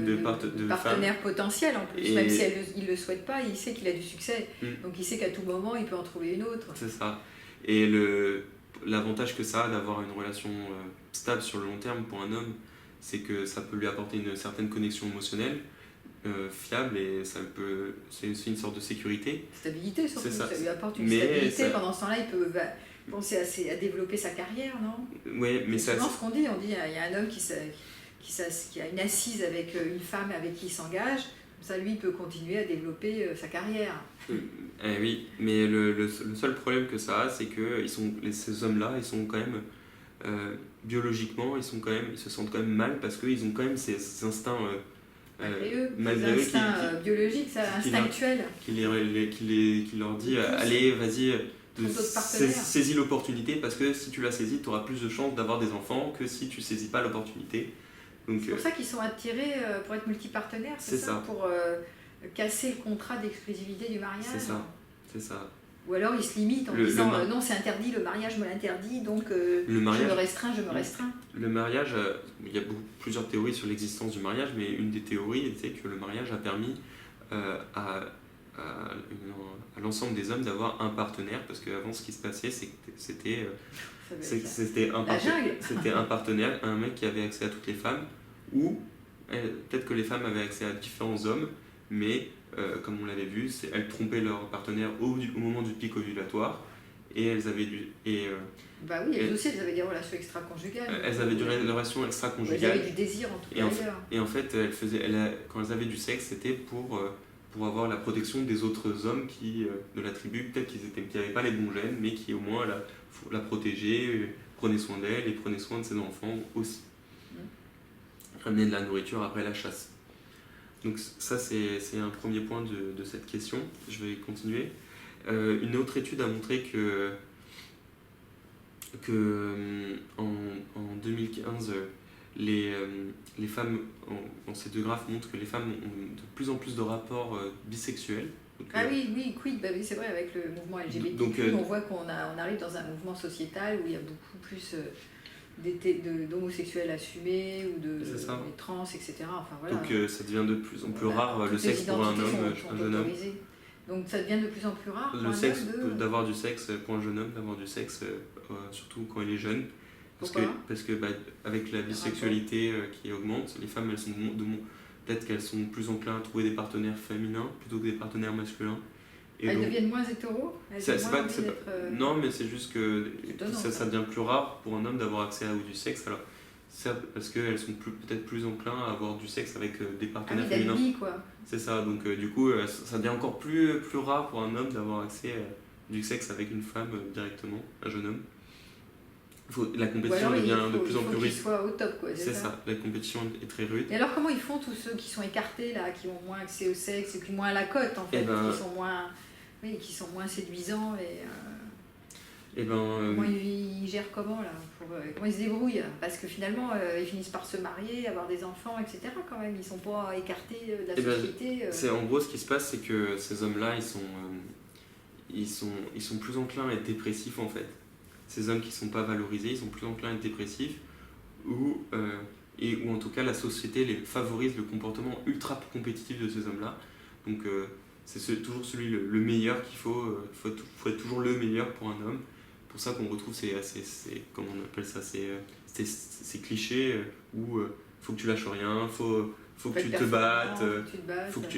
de partenaires potentiels en plus. Et même si il ne le souhaite pas, il sait qu'il a du succès. Donc il sait qu'à tout moment, il peut en trouver une autre. C'est ça. Et l'avantage que ça a d'avoir une relation stable sur le long terme pour un homme, c'est que ça peut lui apporter une certaine connexion émotionnelle, fiable, et c'est une sorte de sécurité. Stabilité surtout, ça lui apporte une stabilité. Pendant ce temps-là, il peut penser à développer sa carrière, non? Oui, mais c'est souvent ce qu'on dit, il y a un homme qui a une assise avec une femme avec qui il s'engage, comme ça lui il peut continuer à développer sa carrière. Oui, mais le seul problème que ça a, c'est que ces hommes-là, ils sont quand même, biologiquement, ils se sentent quand même mal parce qu'ils ont quand même ces instincts... malgré eux, instincts biologiques, instinctuels. Qui leur dit allez, vas-y, saisis l'opportunité, parce que si tu la saisis, tu auras plus de chances d'avoir des enfants que si tu saisis pas l'opportunité. C'est pour ça qu'ils sont attirés pour être multipartenaires, c'est ça. Pour casser le contrat d'exclusivité du mariage. C'est ça. Ou alors ils se limitent en disant non, c'est interdit, le mariage me l'interdit, donc je me restreins. Le mariage, il y a plusieurs théories sur l'existence du mariage, mais une des théories était que le mariage a permis à l'ensemble des hommes d'avoir un partenaire, parce qu'avant ce qui se passait, c'était un partenaire, un mec qui avait accès à toutes les femmes, ou peut-être que les femmes avaient accès à différents hommes, mais comme on l'avait vu, elles trompaient leur partenaire au moment du pic ovulatoire, et elles avaient bah oui, elles aussi, elles avaient des relations extra-conjugales. Elles avaient des relations extra-conjugales. Elles avaient du désir en tout cas. Et en fait, quand elles avaient du sexe, c'était pour avoir la protection des autres hommes de la tribu, peut-être qui n'avaient pas les bons gènes, mais qui au moins la protégeaient, prenaient soin d'elle et prenaient soin de ses enfants aussi. Ramener de la nourriture après la chasse. Donc ça, c'est un premier point de cette question. Je vais continuer. Une autre étude a montré que en 2015, les femmes, dans ces deux graphes, montrent que les femmes ont de plus en plus de rapports bisexuels. Donc, oui, c'est vrai, avec le mouvement LGBT, donc, on voit qu'on arrive dans un mouvement sociétal où il y a beaucoup plus d'homosexuels assumés ou de trans, etc. Enfin, voilà. Donc ça devient de plus en plus rare le sexe pour un homme, un jeune homme. Donc ça devient de plus en plus rare d'avoir du sexe pour un jeune homme, d'avoir du sexe surtout quand il est jeune. Parce que avec la bisexualité qui augmente, les femmes, elles sont peut-être qu'elles sont plus enclines à trouver des partenaires féminins plutôt que des partenaires masculins. Et elles deviennent moins hétéros. Non, mais c'est juste que ça devient plus rare pour un homme d'avoir accès à du sexe. Alors, parce qu'elles sont peut-être plus enclins à avoir du sexe avec des partenaires féminins. Quoi. C'est ça, donc du coup, ça devient encore plus rare pour un homme d'avoir accès à du sexe avec une femme directement, un jeune homme. La compétition devient de plus en plus rude. Il faut qu'ils soient au top, quoi. C'est ça, la compétition est très rude. Et alors, comment ils font tous ceux qui sont écartés, là, qui ont moins accès au sexe, et qui ont moins à la cote, en fait, qui sont moins séduisants comment ils gèrent comment, là comment ils se débrouillent? Parce que finalement, ils finissent par se marier, avoir des enfants, etc. quand même. Ils ne sont pas écartés de la société. En gros, ce qui se passe, c'est que ces hommes-là, ils sont plus enclins à être dépressifs, en fait. Ces hommes qui ne sont pas valorisés, ils sont plus enclins à être dépressifs, ou en tout cas la société favorise le comportement ultra compétitif de ces hommes-là. Donc c'est toujours celui le meilleur qu'il faut être toujours le meilleur pour un homme. Pour ça qu'on retrouve comment on appelle ça, ces clichés où faut que tu lâches rien, faut que tu te battes,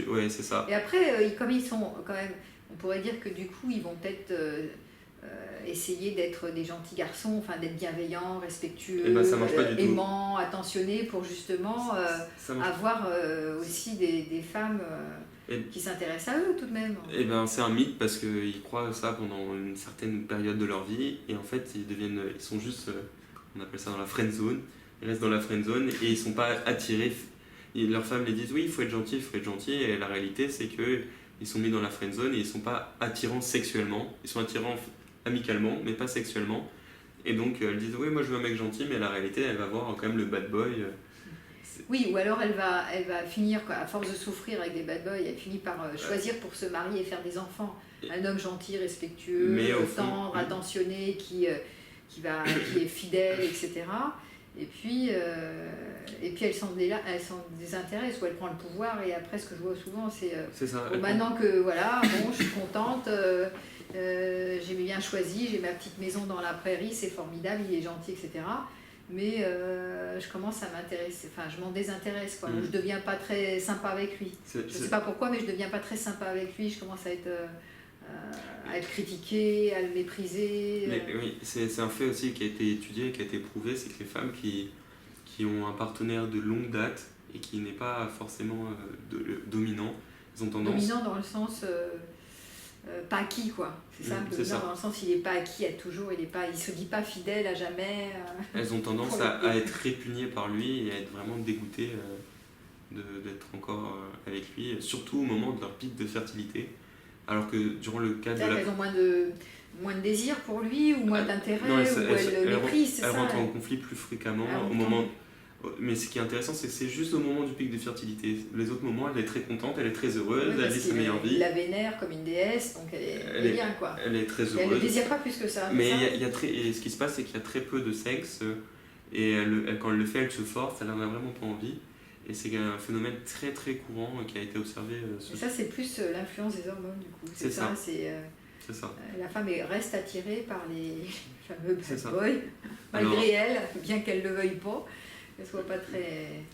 ouais, c'est ça. Et après, comme ils sont quand même, on pourrait dire que du coup ils vont peut-être essayer d'être des gentils garçons, enfin d'être bienveillants, respectueux, aimants, attentionnés, pour justement avoir aussi des femmes qui s'intéressent à eux tout de même. C'est un mythe, parce qu'ils croient ça pendant une certaine période de leur vie, et en fait ils sont juste, on appelle ça dans la friend zone, ils restent dans la friend zone et ils sont pas attirés. Leurs femmes les disent oui, il faut être gentil, et la réalité c'est que ils sont mis dans la friend zone et ils sont pas attirants sexuellement, ils sont attirants amicalement mais pas sexuellement, et donc elles disent oui, moi je veux un mec gentil, mais la réalité elle va voir quand même le bad boy. Oui, ou alors elle va finir, quoi, à force de souffrir avec des bad boys, elle finit par choisir pour se marier et faire des enfants un homme gentil, respectueux, tendre, attentionné, qui est fidèle, etc. Et puis elles s'en désintéressent, ou elle prend le pouvoir, et après ce que je vois souvent c'est ça, maintenant que voilà, bon, je suis contente, j'ai bien choisi, j'ai ma petite maison dans la prairie, c'est formidable, il est gentil, etc. Mais je commence à m'intéresser, enfin je m'en désintéresse, quoi. Je deviens pas très sympa avec lui. Je sais pas pourquoi, mais je deviens pas très sympa avec lui, je commence à être critiquée, à le mépriser. Oui, c'est un fait aussi qui a été étudié, qui a été prouvé, c'est que les femmes qui ont un partenaire de longue date et qui n'est pas forcément dominant, ils ont tendance... Dominant dans le sens... pas acquis, quoi. C'est ça, dans le sens il n'est pas acquis à toujours, il se dit pas fidèle à jamais. Elles ont tendance à être répugnées par lui et à être vraiment dégoûtées d'être encore avec lui, surtout au moment de leur pic de fertilité. Alors que durant le cas elles ont moins de désir pour lui, ou moins d'intérêt, ou elles le méprisent, c'est ça. Elles rentrent en conflit plus fréquemment Mais ce qui est intéressant, c'est que c'est juste au moment du pic de fertilité. Les autres moments, elle est très contente, elle est très heureuse, Oui, elle vit sa meilleure vie. il la vénère comme une déesse, donc elle est bien, quoi. Elle est très Et elle ne heureuse. désire pas plus que ça. Mais ça et ce qui se passe, c'est qu'il y a très peu de sexe, et quand elle le fait, elle se force, elle n'en a vraiment pas envie. Et c'est un phénomène très très courant qui a été observé. Et ça, c'est plus l'influence des hormones, du coup. C'est ça. C'est ça. La femme reste attirée par les fameux bad boys, Alors, malgré elle, bien qu'elle ne le veuille pas, qu'elle ne soit pas très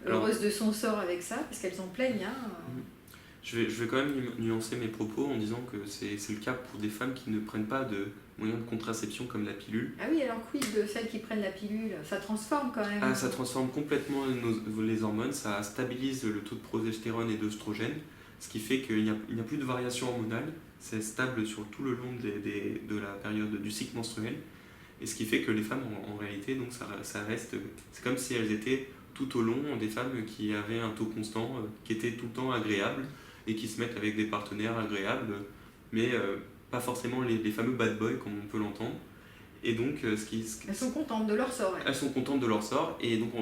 heureuse de son sort avec ça, parce qu'elles en plaignent. Hein. Je vais quand même nuancer mes propos en disant que c'est le cas pour des femmes qui ne prennent pas de moyens de contraception comme la pilule. Ah oui, alors quid de celles qui prennent la pilule? Ça transforme quand même. Ah, ça transforme complètement les hormones, ça stabilise le taux de progestérone et d'œstrogène, ce qui fait qu'il n'y a plus de variation hormonale, c'est stable sur tout le long de la période du cycle menstruel, et ce qui fait que les femmes en réalité, donc ça reste, c'est comme si elles étaient tout au long des femmes qui avaient un taux constant, qui étaient tout le temps agréables, et qui se mettent avec des partenaires agréables, mais pas forcément les fameux bad boys comme on peut l'entendre. Et donc, elles sont contentes de leur sort. Elles sont contentes de leur sort, et donc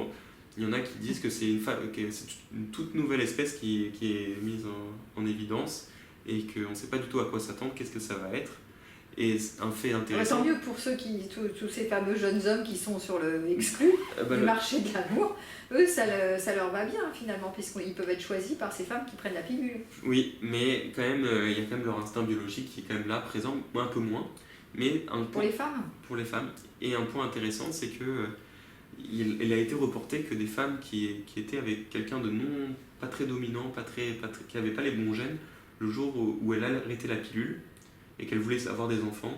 il y en a qui disent que c'est une toute nouvelle espèce qui est mise en évidence, et qu'on ne sait pas du tout à quoi s'attendre, qu'est-ce que ça va être. Et un fait intéressant. Tant mieux pour tous ces fameux jeunes hommes qui sont sur le exclu du marché de l'amour. Eux, ça leur va bien finalement, puisqu'ils peuvent être choisis par ces femmes qui prennent la pilule. Oui, mais quand même, il y a quand même leur instinct biologique qui est quand même là, présent, un peu moins. Mais pour les femmes. Pour les femmes. Et un point intéressant, c'est que il a été reporté que des femmes qui étaient avec quelqu'un de non pas très dominant, qui n'avait pas les bons gènes, le jour où elle a arrêté la pilule et qu'elles voulaient avoir des enfants,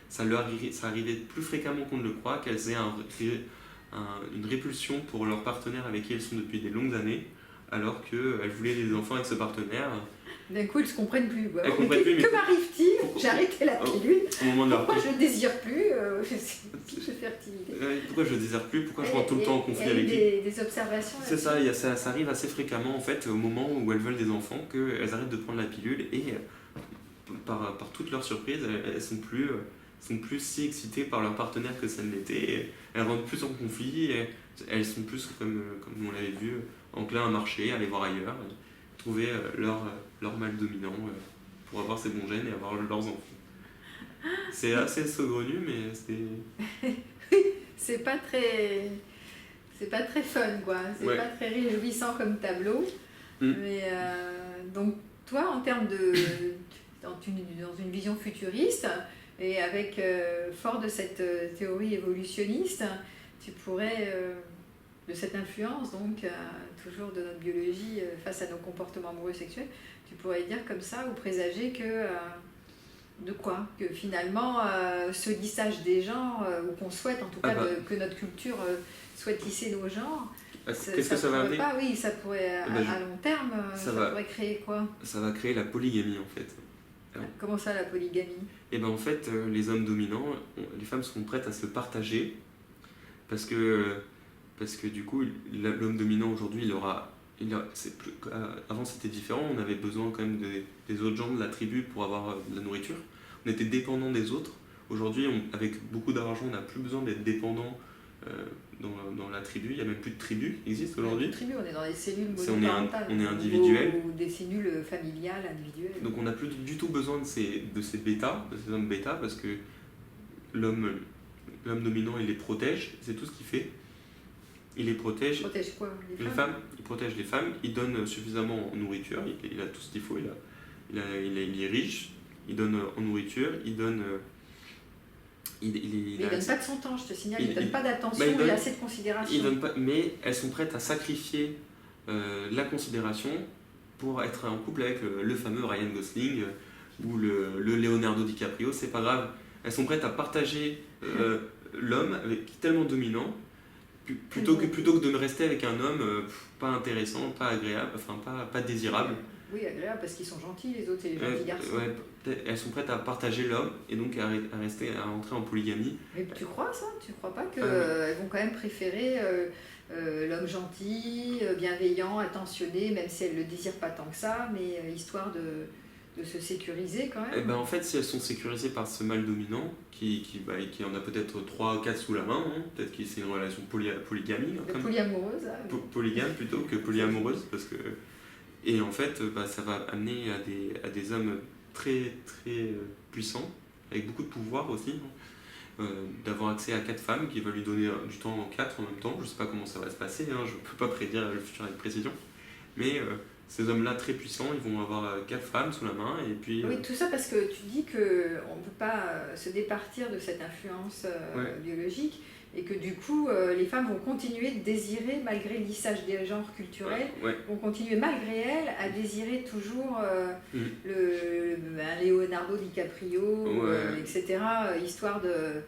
ça arrivait plus fréquemment qu'on ne le croit, qu'elles aient une répulsion pour leur partenaire avec qui elles sont depuis des longues années, alors qu'elles voulaient des enfants avec ce partenaire. D'un coup, elles ne se comprennent plus. Elles comprennent plus, que m'arrive-t-il? J'ai arrêté la pilule. Pourquoi je ne désire plus je fertilité. Pourquoi je ne désire plus? Pourquoi je rentre tout le temps en conflit avec lui? Des observations. C'est ça, ça arrive assez fréquemment en fait, au moment où elles veulent des enfants, qu'elles arrêtent de prendre la pilule et par toute leur surprise, elles sont plus si excitées par leur partenaire que ça ne l'était. Elles rentrent plus en conflit, elles sont plus, comme on l'avait vu, enclins à marcher, à aller voir ailleurs, trouver leur mâle dominant pour avoir ses bons gènes et avoir leurs enfants. C'est assez saugrenu, mais c'est... c'est pas très fun, quoi. C'est pas très réjouissant comme tableau. Mais donc, toi, en termes dans une vision futuriste, et avec fort de cette théorie évolutionniste, tu pourrais, de cette influence, donc, toujours de notre biologie face à nos comportements amoureux sexuels, tu pourrais dire comme ça, ou présager que... de quoi? Que finalement, ce lissage des genres, ou qu'on souhaite, en tout cas, que notre culture souhaite lisser nos genres, qu'est-ce que ça va amener? Oui, ça pourrait, à long terme, ça pourrait créer quoi? Ça va créer la polygamie, en fait. Alors, comment ça, la polygamie? Et ben en fait, les hommes dominants, les femmes seront prêtes à se partager, parce que du coup, l'homme dominant aujourd'hui, avant c'était différent, on avait besoin quand même des autres gens de la tribu pour avoir de la nourriture. On était dépendant des autres. Aujourd'hui, avec beaucoup d'argent, on n'a plus besoin d'être dépendant dans la tribu. Il n'y a même plus de tribus qui existent aujourd'hui. On est dans les cellules monoparentales. On est individuel. Ou des cellules familiales individuelles. Donc on n'a plus du tout besoin de ces bêtas, de ces hommes bêta, parce que l'homme dominant, il les protège, c'est tout ce qu'il fait. Il les protège. Il protège quoi? Les femmes. Il protège les femmes, il donne suffisamment en nourriture, il a tout ce qu'il faut, il est riche, il donne en nourriture, il donne... il donne pas de son temps, je te signale, il donne pas d'attention, il a assez de considération. Il donne pas, mais elles sont prêtes à sacrifier la considération pour être en couple avec le fameux Ryan Gosling ou le Leonardo DiCaprio, c'est pas grave. Elles sont prêtes à partager l'homme qui est tellement dominant, plutôt que de me rester avec un homme pas intéressant, pas agréable, enfin pas désirable. Oui, agréable parce qu'ils sont gentils, les autres, c'est les gentils garçons. Elles sont prêtes à partager l'homme et donc à rentrer en polygamie. Mais tu crois ça? Tu crois pas qu'elles vont quand même préférer l'homme gentil, bienveillant, attentionné, même si elles ne le désirent pas tant que ça, mais histoire de se sécuriser quand même. Eh ben, en fait, si elles sont sécurisées par ce mâle dominant, qui en a peut-être 3 ou 4 sous la main, hein, peut-être que c'est une relation polygamie. Hein, Polyamoureuse. Oui. Polygame plutôt que polyamoureuse, parce que... Et en fait, ça va amener à des hommes très très puissants, avec beaucoup de pouvoir aussi, hein, d'avoir accès à 4 femmes qui veulent lui donner du temps en 4 en même temps. Je ne sais pas comment ça va se passer, hein, je ne peux pas prédire le futur avec précision, mais ces hommes-là très puissants, ils vont avoir 4 femmes sous la main, et puis... Oui, tout ça parce que tu dis qu'on ne peut pas se départir de cette influence biologique, et que du coup, les femmes vont continuer de désirer, malgré le lissage des genres culturels, vont continuer malgré elles à désirer toujours un Leonardo DiCaprio, etc., histoire de...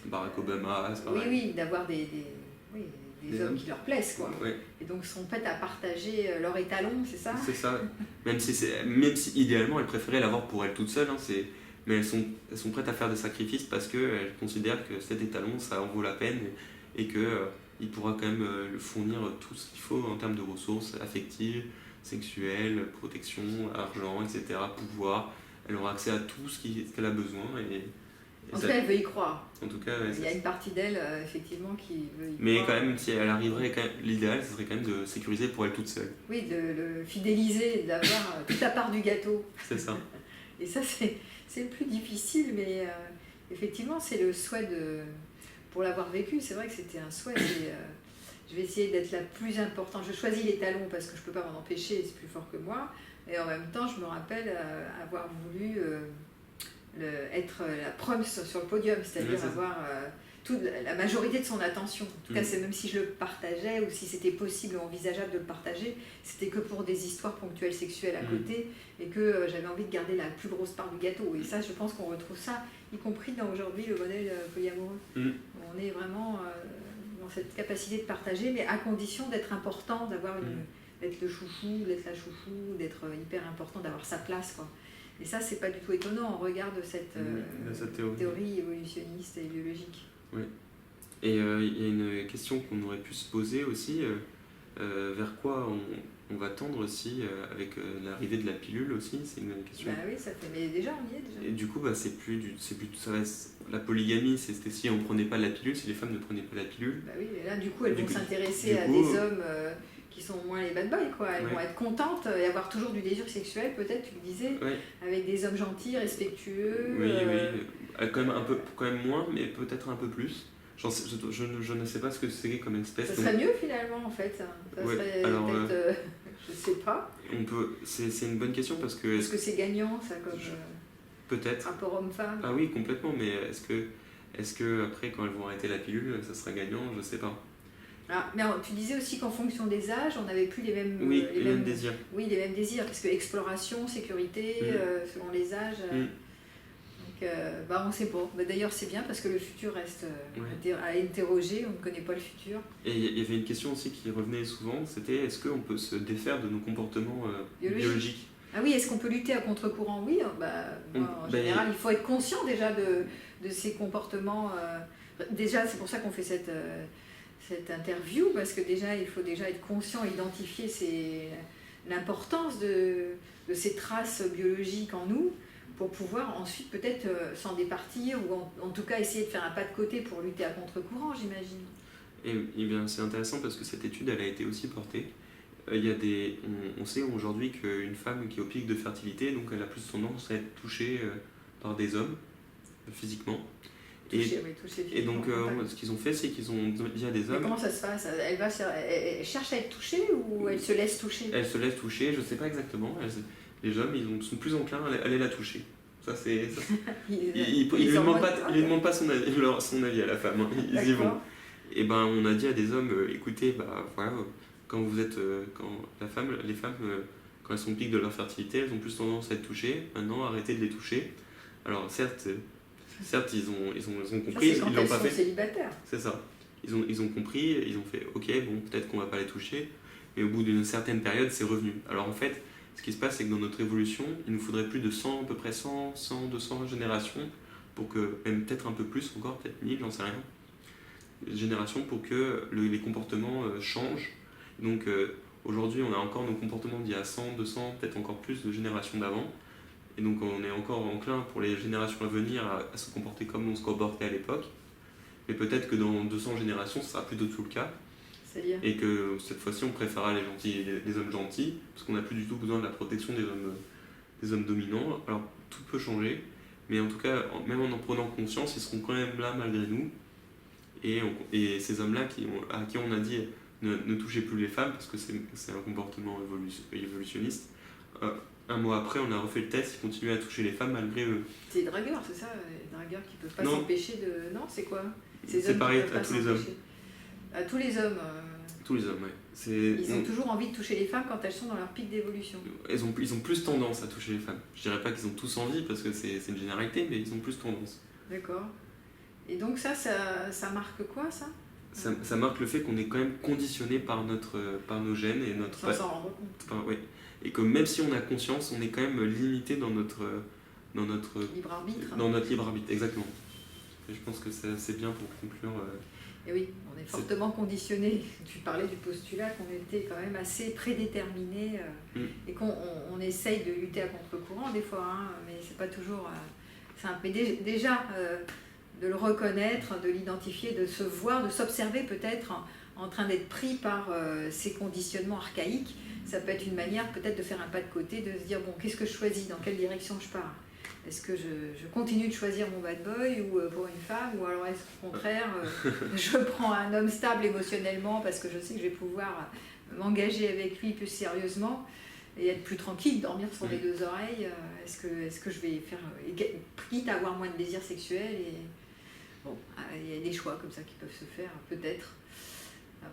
Barack Obama, c'est pareil. Oui, d'avoir des hommes qui leur plaisent, quoi. Et donc sont prêtes à partager leur étalon, c'est ça? C'est ça, même si idéalement elles préféraient l'avoir pour elles toutes seules, hein, mais elles sont prêtes à faire des sacrifices parce qu'elles considèrent que cet étalon, ça en vaut la peine, et qu'il pourra quand même lui fournir tout ce qu'il faut en termes de ressources affectives, sexuelles, protection, argent, etc., pouvoir. Elle aura accès à tout ce qu'elle a besoin. En tout cas, elle veut y croire. En tout cas, il y a une partie d'elle, effectivement, qui veut y croire. Mais quand même, si elle arriverait, l'idéal, ce serait quand même de sécuriser pour elle toute seule. Oui, de le fidéliser, d'avoir toute la part du gâteau. C'est ça. Et ça, c'est le plus difficile, mais effectivement, c'est le souhait pour l'avoir vécu, c'est vrai que c'était un souhait. Je vais essayer d'être la plus importante. Je choisis les talons parce que je ne peux pas m'en empêcher, c'est plus fort que moi. Et en même temps, je me rappelle avoir voulu... être la première sur le podium, c'est-à-dire avoir la majorité de son attention. En tout cas, c'est même si je le partageais ou si c'était possible ou envisageable de le partager, c'était que pour des histoires ponctuelles sexuelles à côté, et que j'avais envie de garder la plus grosse part du gâteau. Et ça, je pense qu'on retrouve ça, y compris dans aujourd'hui le modèle polyamoureux. On est vraiment dans cette capacité de partager, mais à condition d'être important, d'être le chouchou, d'être la chouchou, d'être hyper important, d'avoir sa place, quoi. Et ça, c'est pas du tout étonnant en regard de cette théorie évolutionniste et biologique. Oui. Et il y a une question qu'on aurait pu se poser aussi, vers quoi on va tendre aussi avec l'arrivée de la pilule aussi, c'est une question. Bah oui, ça fait, mais déjà on y est déjà. Et du coup, la polygamie, c'était si on prenait pas la pilule, si les femmes ne prenaient pas la pilule. Bah oui, et là du coup elles vont s'intéresser à des hommes qui sont moins les bad boys, quoi. Elles vont être contentes et avoir toujours du désir sexuel, peut-être, tu le disais, avec des hommes gentils, respectueux. Oui, quand même moins, mais peut-être un peu plus. Je ne sais pas ce que c'est comme espèce. Ça serait mieux finalement, en fait. Ça serait peut-être, je sais pas. C'est une bonne question parce que... Est-ce que c'est gagnant, ça, comme peut-être. rapport homme-femme? Ah oui, complètement, mais est-ce que après, quand elles vont arrêter la pilule, ça sera gagnant? Je sais pas. Ah, mais tu disais aussi qu'en fonction des âges, on n'avait plus les mêmes, les mêmes désirs. Oui, les mêmes désirs, parce que exploration, sécurité, selon les âges. Donc, on ne sait pas. D'ailleurs, c'est bien parce que le futur reste à interroger, on ne connaît pas le futur. Et il y avait une question aussi qui revenait souvent, c'était est-ce qu'on peut se défaire de nos comportements biologiques? Ah oui, est-ce qu'on peut lutter à contre-courant? Oui, en général, il faut être conscient déjà de ces comportements. Déjà, c'est pour ça qu'on fait cette interview, parce que déjà il faut être conscient, identifier l'importance de ces traces biologiques en nous pour pouvoir ensuite peut-être s'en départir ou en tout cas essayer de faire un pas de côté pour lutter à contre-courant, j'imagine. Et bien c'est intéressant parce que cette étude elle a été aussi portée. On sait aujourd'hui qu'une femme qui est au pic de fertilité, donc elle a plus tendance à être touchée par des hommes physiquement. Et donc, ce qu'ils ont fait, c'est qu'ils ont dit à des hommes... Mais comment ça se passe? Elle cherche à être touchée ou elle se laisse toucher? Elle se laisse toucher, je ne sais pas exactement. Les hommes, sont plus enclins à aller la toucher. Ça, c'est... Ils ne lui demandent pas son avis à la femme, hein. Ils y vont. Et ben, on a dit à des hommes, écoutez, voilà, quand les femmes, quand elles sont au pic de leur fertilité, elles ont plus tendance à être touchées. Maintenant, arrêtez de les toucher. Alors, certes, ils ont compris, ils l'ont pas fait. Célibataires. C'est ça. Ils ont compris, ils ont fait ok, bon, peut-être qu'on va pas les toucher, mais au bout d'une certaine période, c'est revenu. Alors en fait, ce qui se passe, c'est que dans notre évolution, il nous faudrait plus de 100, à peu près 100, 200 générations, pour que, même peut-être un peu plus encore, peut-être 1000, j'en sais rien, générations pour que les comportements changent. Donc aujourd'hui, on a encore nos comportements d'il y a 100, 200, peut-être encore plus de générations d'avant. Et donc on est encore enclin pour les générations à venir à se comporter comme on se comportait à l'époque. Mais peut-être que dans 200 générations, ce sera plus du tout le cas. C'est-à-dire ? Et que cette fois-ci, on préférera les hommes gentils, parce qu'on n'a plus du tout besoin de la protection des hommes dominants. Alors tout peut changer, mais en tout cas, même en prenant conscience, ils seront quand même là malgré nous. Et ces hommes-là à qui on a dit ne touchez plus les femmes, parce que c'est un comportement évolutionniste, un mois après, on a refait le test, ils continuaient à toucher les femmes malgré eux. C'est les dragueurs, c'est ça? Les dragueurs qui ne peuvent pas Non. s'empêcher de... Non, c'est quoi? C'est pareil à tous les hommes. À tous les hommes. Tous les hommes, oui. Ils ont toujours envie de toucher les femmes quand elles sont dans leur pic d'évolution. Ils ont plus tendance à toucher les femmes. Je dirais pas qu'ils ont tous envie, parce que c'est une généralité, mais ils ont plus tendance. D'accord. Et donc ça marque quoi, ça? Ça marque le fait qu'on est quand même conditionné par nos gènes et notre... Sans s'en rendre compte. Enfin, ouais. Et que même si on a conscience, on est quand même limité dans notre libre arbitre. Dans notre libre arbitre, exactement. Et je pense que c'est bien pour conclure. Et oui, on est fortement conditionné. Tu parlais du postulat qu'on était quand même assez prédéterminé et qu'on essaye de lutter à contre-courant des fois, hein, mais c'est pas toujours simple. Mais déjà, de le reconnaître, de l'identifier, de se voir, de s'observer peut-être en train d'être pris par ces conditionnements archaïques, ça peut être une manière peut-être de faire un pas de côté, de se dire bon, qu'est-ce que je choisis, dans quelle direction je pars? Est-ce que je continue de choisir mon bad boy ou pour une femme, ou alors est-ce qu'au contraire je prends un homme stable émotionnellement parce que je sais que je vais pouvoir m'engager avec lui plus sérieusement et être plus tranquille, dormir sur les deux oreilles? Est-ce que je vais faire quitte à avoir moins de désir sexuel? Et bon, il y a des choix comme ça qui peuvent se faire, peut-être.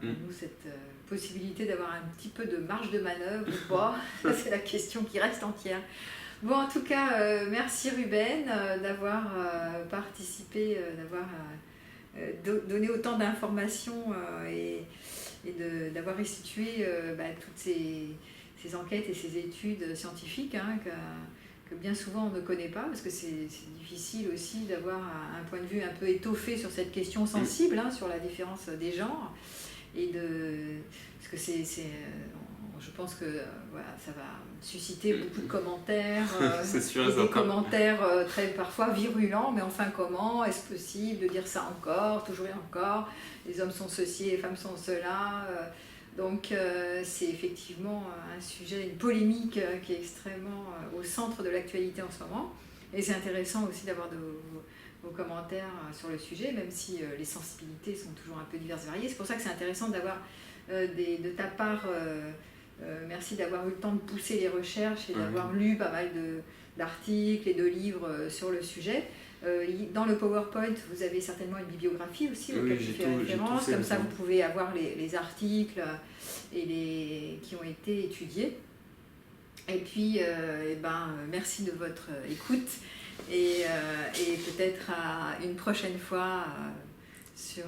Pour nous, cette possibilité d'avoir un petit peu de marge de manœuvre ou pas, c'est la question qui reste entière. Bon, en tout cas, merci Ruben d'avoir participé, d'avoir donné autant d'informations et d'avoir restitué toutes ces enquêtes et ces études scientifiques que bien souvent on ne connaît pas, parce que c'est difficile aussi d'avoir un point de vue un peu étoffé sur cette question sensible, sur la différence des genres. Parce que je pense que ça va susciter beaucoup de commentaires, sûr, et des commentaires très parfois virulents, mais enfin comment est-ce possible de dire ça encore, toujours et encore, les hommes sont ceci, les femmes sont cela. Donc c'est effectivement un sujet, une polémique qui est extrêmement au centre de l'actualité en ce moment. Et c'est intéressant aussi d'avoir vos commentaires sur le sujet, même si les sensibilités sont toujours un peu diverses et variées. C'est pour ça que c'est intéressant d'avoir de ta part, merci d'avoir eu le temps de pousser les recherches et d'avoir lu pas mal d'articles et de livres sur le sujet. Dans le PowerPoint, vous avez certainement une bibliographie aussi auquel je fais référence. Comme ça, vous pouvez avoir les articles qui ont été étudiés. Et puis, merci de votre écoute et peut-être à une prochaine fois sur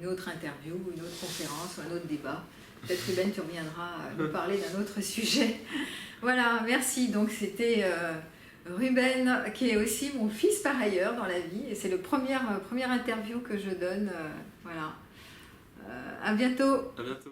une autre interview, une autre conférence ou un autre débat. Peut-être Ruben, tu reviendras nous parler d'un autre sujet. Voilà, merci. Donc c'était Ruben, qui est aussi mon fils par ailleurs dans la vie, et c'est le première interview que je donne. Voilà. À bientôt. À bientôt.